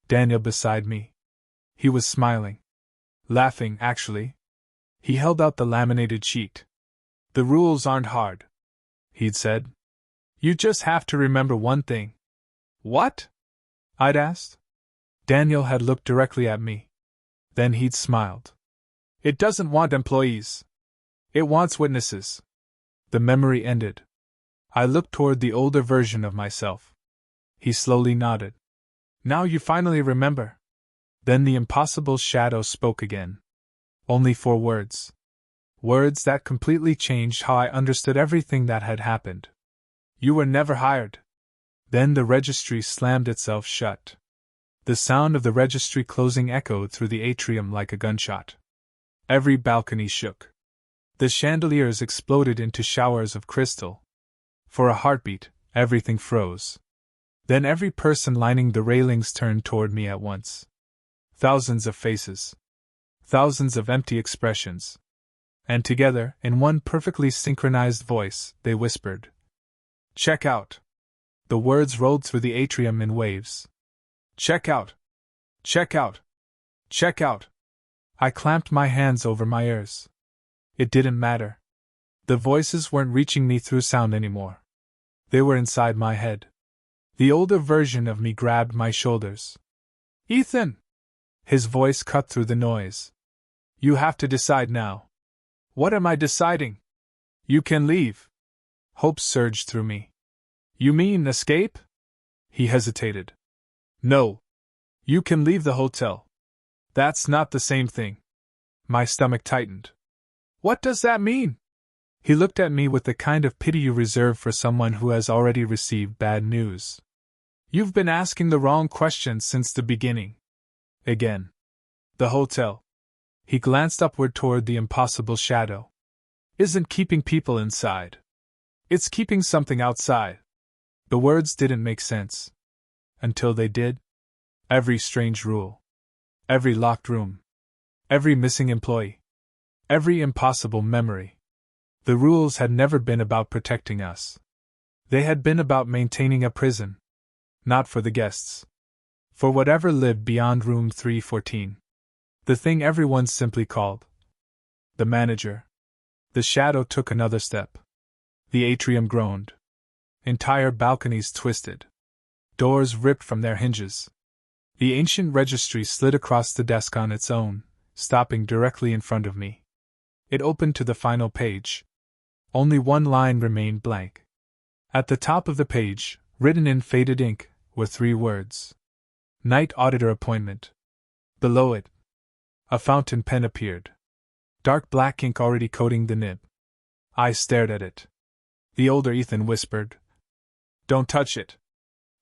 Speaker 1: Daniel beside me. He was smiling. Laughing, actually. He held out the laminated sheet. The rules aren't hard, he'd said. You just have to remember one thing. What? I'd asked. Daniel had looked directly at me. Then he'd smiled. It doesn't want employees. It wants witnesses. The memory ended. I looked toward the older version of myself. He slowly nodded. Now you finally remember. Then the impossible shadow spoke again. Only 4 words. Words that completely changed how I understood everything that had happened. You were never hired. Then the registry slammed itself shut. The sound of the registry closing echoed through the atrium like a gunshot. Every balcony shook. The chandeliers exploded into showers of crystal. For a heartbeat, everything froze. Then every person lining the railings turned toward me at once. Thousands of faces. Thousands of empty expressions. And together, in one perfectly synchronized voice, they whispered, "Check out." The words rolled through the atrium in waves. "Check out! Check out! Check out!" I clamped my hands over my ears. It didn't matter. The voices weren't reaching me through sound anymore. They were inside my head. The older version of me grabbed my shoulders. "Ethan!" His voice cut through the noise. "You have to decide now." "What am I deciding?" "You can leave." Hope surged through me. "You mean escape?" He hesitated. "No. You can leave the hotel." "That's not the same thing." My stomach tightened. "What does that mean?" He looked at me with the kind of pity you reserve for someone who has already received bad news. "You've been asking the wrong questions since the beginning." Again. "The hotel." He glanced upward toward the impossible shadow. "Isn't keeping people inside. It's keeping something outside." The words didn't make sense. Until they did. Every strange rule. Every locked room. Every missing employee. Every impossible memory. The rules had never been about protecting us. They had been about maintaining a prison. Not for the guests. For whatever lived beyond room 314. The thing everyone simply called the manager. The shadow took another step. The atrium groaned. Entire balconies twisted. Doors ripped from their hinges. The ancient registry slid across the desk on its own, stopping directly in front of me. It opened to the final page. Only one line remained blank. At the top of the page, written in faded ink, were 3 words. Night Auditor Appointment. Below it, a fountain pen appeared. Dark black ink already coating the nib. I stared at it. The older Ethan whispered, "Don't touch it."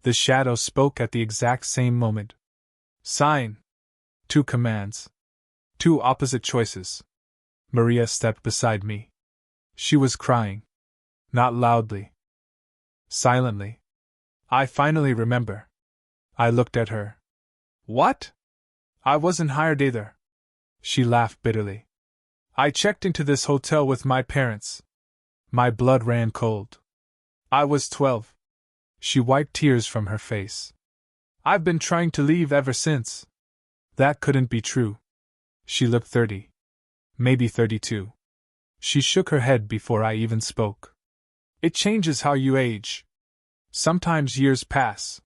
Speaker 1: The shadow spoke at the exact same moment. "Sign." 2 commands. 2 opposite choices. Maria stepped beside me. She was crying. Not loudly. Silently. "I finally remember." I looked at her. "What?" "I wasn't hired either." She laughed bitterly. "I checked into this hotel with my parents." My blood ran cold. "I was 12. She wiped tears from her face. "I've been trying to leave ever since." That couldn't be true. She looked 30. Maybe 32. She shook her head before I even spoke. "It changes how you age. Sometimes years pass.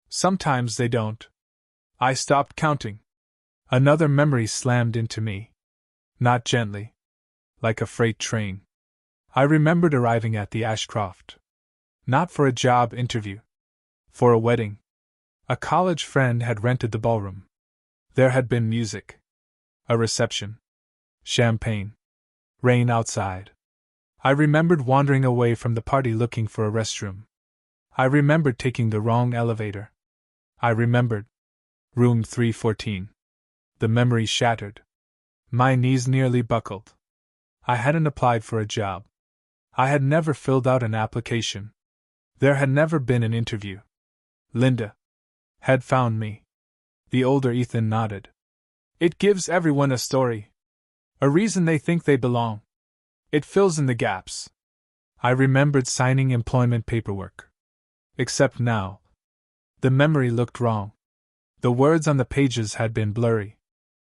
Speaker 1: Sometimes they don't." I stopped counting. Another memory slammed into me. Not gently. Like a freight train. I remembered arriving at the Ashcroft. Not for a job interview. For a wedding. A college friend had rented the ballroom. There had been music. A reception. Champagne. Rain outside. I remembered wandering away from the party looking for a restroom. I remembered taking the wrong elevator. I remembered. Room 314. The memory shattered. My knees nearly buckled. I hadn't applied for a job. I had never filled out an application. There had never been an interview. Linda had found me. The older Ethan nodded. "It gives everyone a story. A reason they think they belong. It fills in the gaps." I remembered signing employment paperwork. Except now. The memory looked wrong. The words on the pages had been blurry.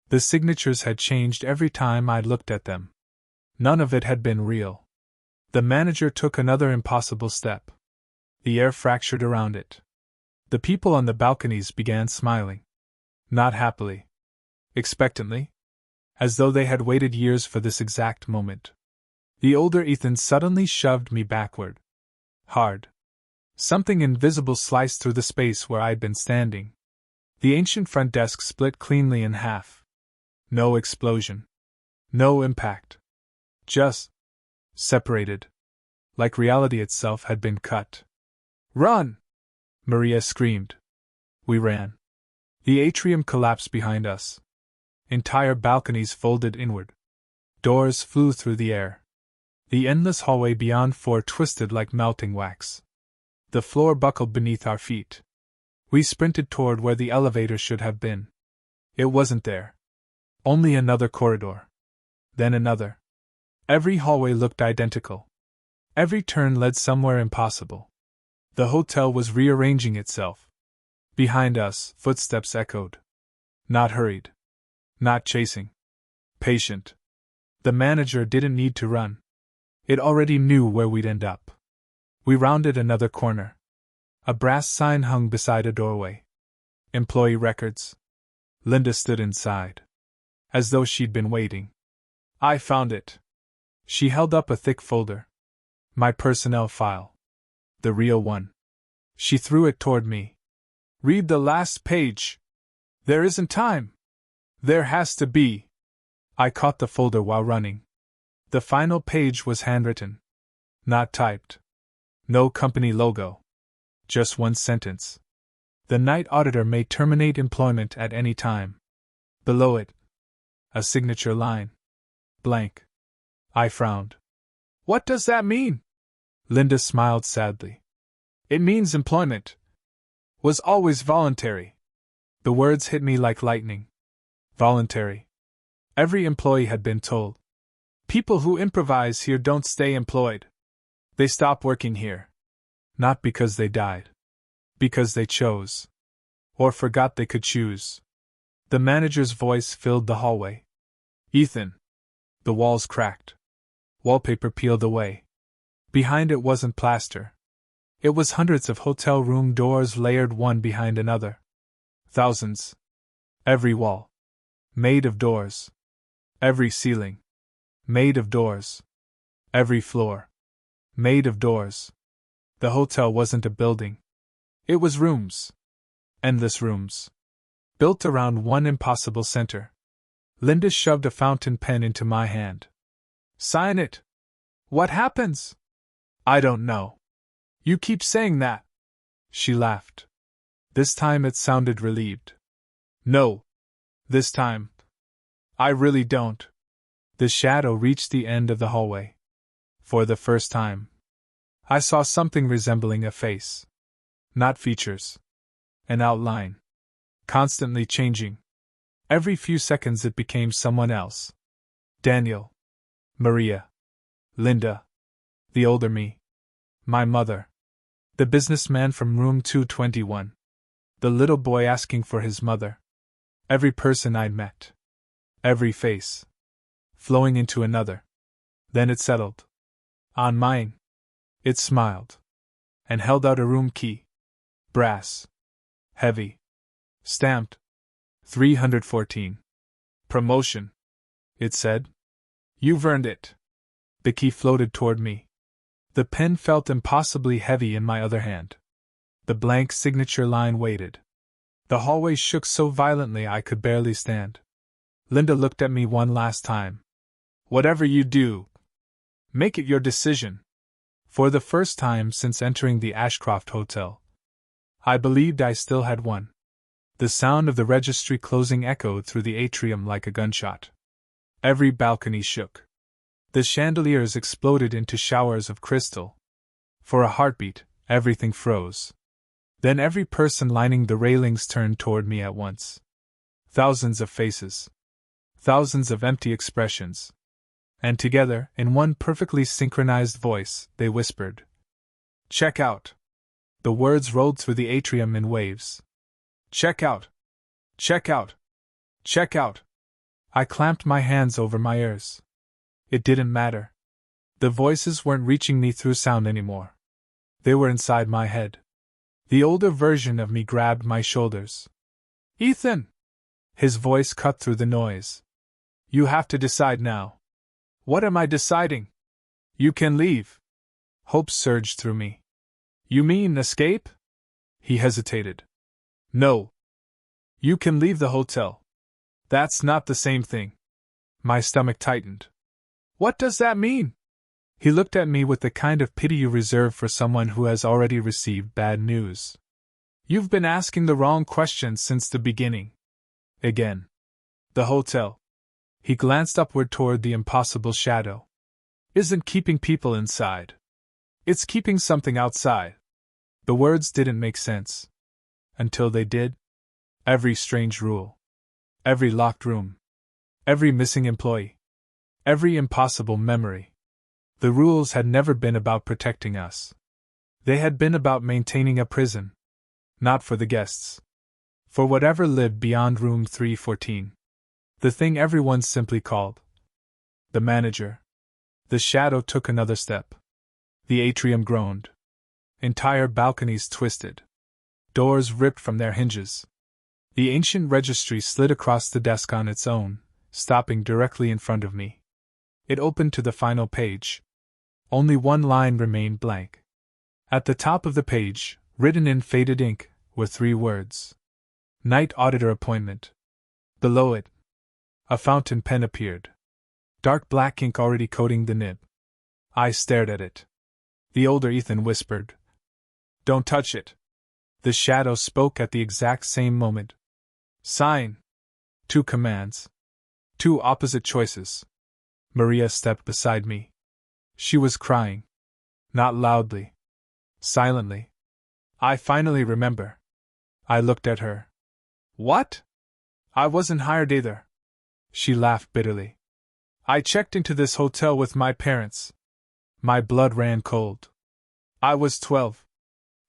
Speaker 1: The signatures had changed every time I looked at them. None of it had been real. The manager took another impossible step. The air fractured around it. The people on the balconies began smiling. Not happily. Expectantly. As though they had waited years for this exact moment. The older Ethan suddenly shoved me backward. Hard. Something invisible sliced through the space where I'd been standing. The ancient front desk split cleanly in half. No explosion. No impact. Just separated. Like reality itself had been cut. "Run!" Maria screamed. We ran. The atrium collapsed behind us. Entire balconies folded inward. Doors flew through the air. The endless hallway beyond twisted like melting wax. The floor buckled beneath our feet. We sprinted toward where the elevator should have been. It wasn't there. Only another corridor. Then another. Every hallway looked identical. Every turn led somewhere impossible. The hotel was rearranging itself. Behind us, footsteps echoed. Not hurried. Not chasing. Patient. The manager didn't need to run. It already knew where we'd end up. We rounded another corner. A brass sign hung beside a doorway. Employee records. Linda stood inside. As though she'd been waiting. I found it. She held up a thick folder. My personnel file. The real one. She threw it toward me. Read the last page. There isn't time. There has to be. I caught the folder while running. The final page was handwritten. Not typed. No company logo. Just one sentence. The night auditor may terminate employment at any time. Below it, a signature line. Blank. I frowned. What does that mean? Linda smiled sadly. It means employment was always voluntary. The words hit me like lightning. Voluntary. Every employee had been told. People who improvise here don't stay employed. They stop working here. Not because they died. Because they chose. Or forgot they could choose. The manager's voice filled the hallway. Ethan. The walls cracked. Wallpaper peeled away. Behind it wasn't plaster. It was hundreds of hotel room doors layered one behind another. Thousands. Every wall. Made of doors. Every ceiling. Made of doors. Every floor. Made of doors. The hotel wasn't a building. It was rooms. Endless rooms. Built around one impossible center. Linda shoved a fountain pen into my hand. Sign it. What happens? I don't know. You keep saying that. She laughed. This time it sounded relieved. No. This time. I really don't. The shadow reached the end of the hallway. For the first time, I saw something resembling a face. Not features. An outline. Constantly changing. Every few seconds it became someone else. Daniel. Maria. Linda. The older me. My mother. The businessman from room 221. The little boy asking for his mother. Every person I'd met. Every face. Flowing into another. Then it settled. On mine. It smiled. And held out a room key. Brass. Heavy. Stamped. 314. Promotion. It said. You've earned it. The key floated toward me. The pen felt impossibly heavy in my other hand. The blank signature line waited. The hallway shook so violently I could barely stand. Linda looked at me one last time. Whatever you do, make it your decision. For the first time since entering the Ashcroft Hotel, I believed I still had one. The sound of the registry closing echoed through the atrium like a gunshot. Every balcony shook. The chandeliers exploded into showers of crystal. For a heartbeat, everything froze. Then every person lining the railings turned toward me at once. Thousands of faces. Thousands of empty expressions. And together, in one perfectly synchronized voice, they whispered, "Check out." The words rolled through the atrium in waves. "Check out! Check out! Check out!" I clamped my hands over my ears. It didn't matter. The voices weren't reaching me through sound anymore. They were inside my head. The older version of me grabbed my shoulders. "Ethan!" His voice cut through the noise. "You have to decide now." "What am I deciding?" "You can leave." Hope surged through me. "You mean escape?" He hesitated. "No. You can leave the hotel." "That's not the same thing." My stomach tightened. "What does that mean?" He looked at me with the kind of pity you reserve for someone who has already received bad news. You've been asking the wrong questions since the beginning. Again. The hotel. He glanced upward toward the impossible shadow. Isn't keeping people inside. It's keeping something outside. The words didn't make sense. Until they did. Every strange rule. Every locked room. Every missing employee. Every impossible memory. The rules had never been about protecting us. They had been about maintaining a prison. Not for the guests. For whatever lived beyond room 314. The thing everyone simply called the manager. The shadow took another step. The atrium groaned. Entire balconies twisted. Doors ripped from their hinges. The ancient registry slid across the desk on its own, stopping directly in front of me. It opened to the final page. Only one line remained blank. At the top of the page, written in faded ink, were 3 words. Night Auditor Appointment. Below it, a fountain pen appeared. Dark black ink already coating the nib. I stared at it. The older Ethan whispered, "Don't touch it." The shadow spoke at the exact same moment. Sign. 2 commands. 2 opposite choices. Maria stepped beside me. She was crying. Not loudly. Silently. I finally remember. I looked at her. What? I wasn't hired either. She laughed bitterly. I checked into this hotel with my parents. My blood ran cold. I was 12.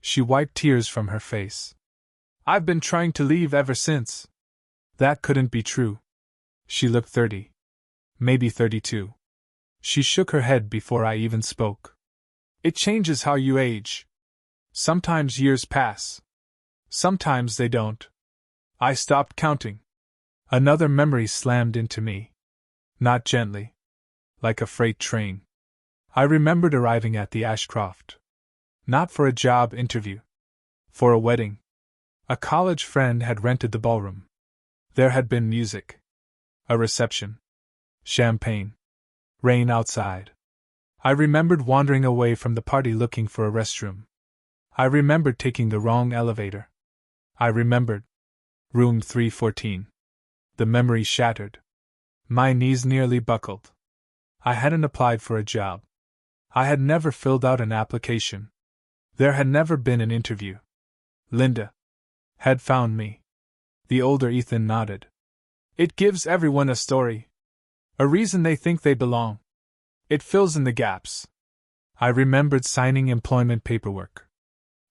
Speaker 1: She wiped tears from her face. I've been trying to leave ever since. That couldn't be true. She looked 30. Maybe 32. She shook her head before I even spoke. It changes how you age. Sometimes years pass. Sometimes they don't. I stopped counting. Another memory slammed into me. Not gently. Like a freight train. I remembered arriving at the Ashcroft. Not for a job interview. For a wedding. A college friend had rented the ballroom. There had been music. A reception. Champagne. Rain outside. I remembered wandering away from the party looking for a restroom. I remembered taking the wrong elevator. I remembered. Room 314. The memory shattered. My knees nearly buckled. I hadn't applied for a job. I had never filled out an application. There had never been an interview. Linda had found me. The older Ethan nodded. It gives everyone a story. A reason they think they belong. It fills in the gaps. I remembered signing employment paperwork.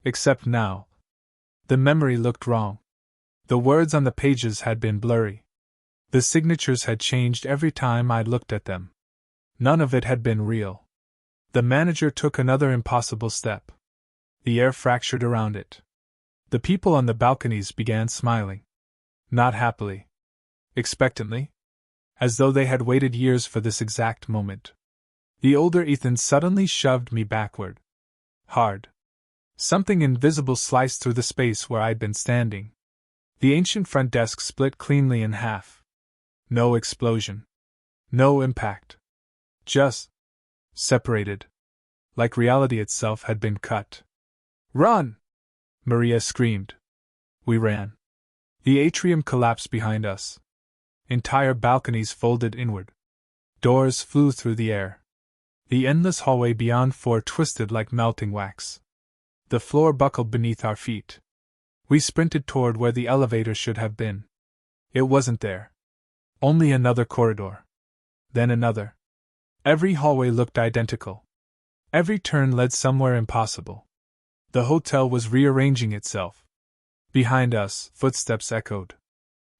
Speaker 1: Except now. The memory looked wrong. The words on the pages had been blurry. The signatures had changed every time I looked at them. None of it had been real. The manager took another impossible step. The air fractured around it. The people on the balconies began smiling. Not happily. Expectantly. As though they had waited years for this exact moment. The older Ethan suddenly shoved me backward. Hard. Something invisible sliced through the space where I'd been standing. The ancient front desk split cleanly in half. No explosion. No impact. Just separated. Like reality itself had been cut. Run! Maria screamed. We ran. The atrium collapsed behind us. Entire balconies folded inward. Doors flew through the air. The endless hallway beyond 4 twisted like melting wax. The floor buckled beneath our feet. We sprinted toward where the elevator should have been. It wasn't there. Only another corridor. Then another. Every hallway looked identical. Every turn led somewhere impossible. The hotel was rearranging itself. Behind us, footsteps echoed.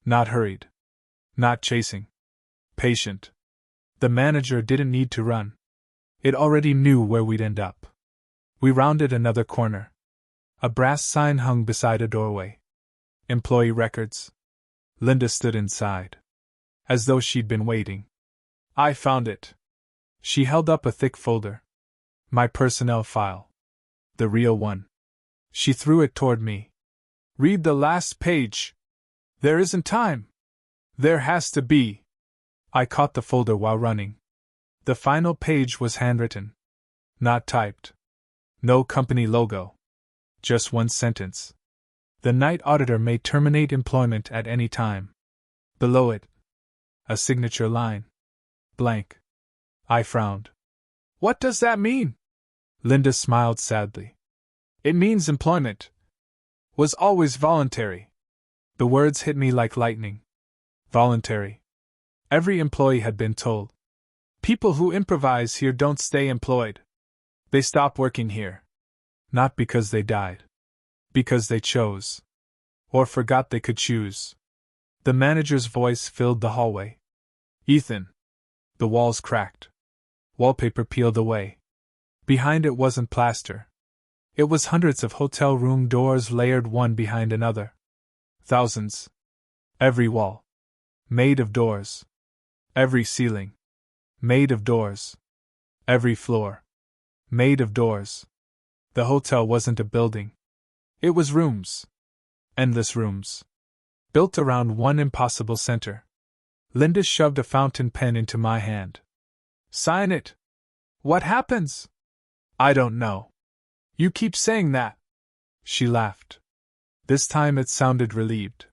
Speaker 1: Not hurried. Not chasing. Patient. The manager didn't need to run. It already knew where we'd end up. We rounded another corner. A brass sign hung beside a doorway. Employee records. Linda stood inside. As though she'd been waiting. I found it. She held up a thick folder. My personnel file. The real one. She threw it toward me. Read the last page. There isn't time. There has to be. I caught the folder while running. The final page was handwritten. Not typed. No company logo. Just one sentence. The night auditor may terminate employment at any time. Below it, a signature line. Blank. I frowned. What does that mean? Linda smiled sadly. It means employment was always voluntary. The words hit me like lightning. Voluntary. Every employee had been told. People who improvise here don't stay employed. They stop working here. Not because they died. Because they chose. Or forgot they could choose. The manager's voice filled the hallway. Ethan. The walls cracked. Wallpaper peeled away. Behind it wasn't plaster. It was hundreds of hotel room doors layered one behind another. Thousands. Every wall. Made of doors. Every ceiling. Made of doors. Every floor. Made of doors. The hotel wasn't a building. It was rooms. Endless rooms. Built around one impossible center. Linda shoved a fountain pen into my hand. Sign it. What happens? I don't know. You keep saying that. She laughed. This time it sounded relieved.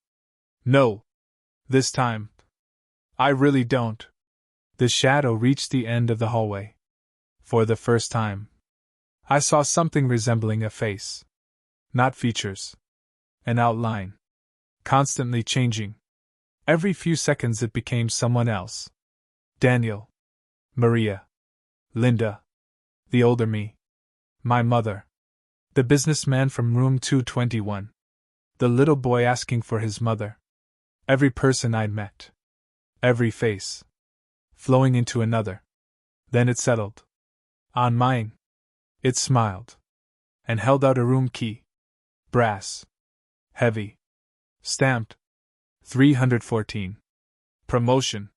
Speaker 1: No. This time. I really don't. The shadow reached the end of the hallway. For the first time, I saw something resembling a face. Not features. An outline. Constantly changing. Every few seconds it became someone else. Daniel. Maria. Linda. The older me. My mother. The businessman from room 221. The little boy asking for his mother. Every person I'd met. Every face. Flowing into another. Then it settled. On mine. It smiled. And held out a room key. Brass. Heavy. Stamped. 314. Promotion.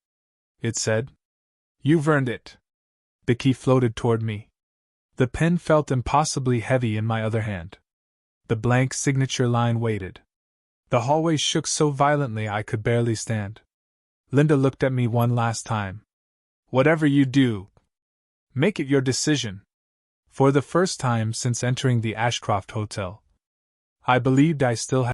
Speaker 1: It said. You've earned it. The key floated toward me. The pen felt impossibly heavy in my other hand. The blank signature line waited. The hallway shook so violently I could barely stand. Linda looked at me one last time. Whatever you do, make it your decision. For the first time since entering the Ashcroft Hotel, I believed I still had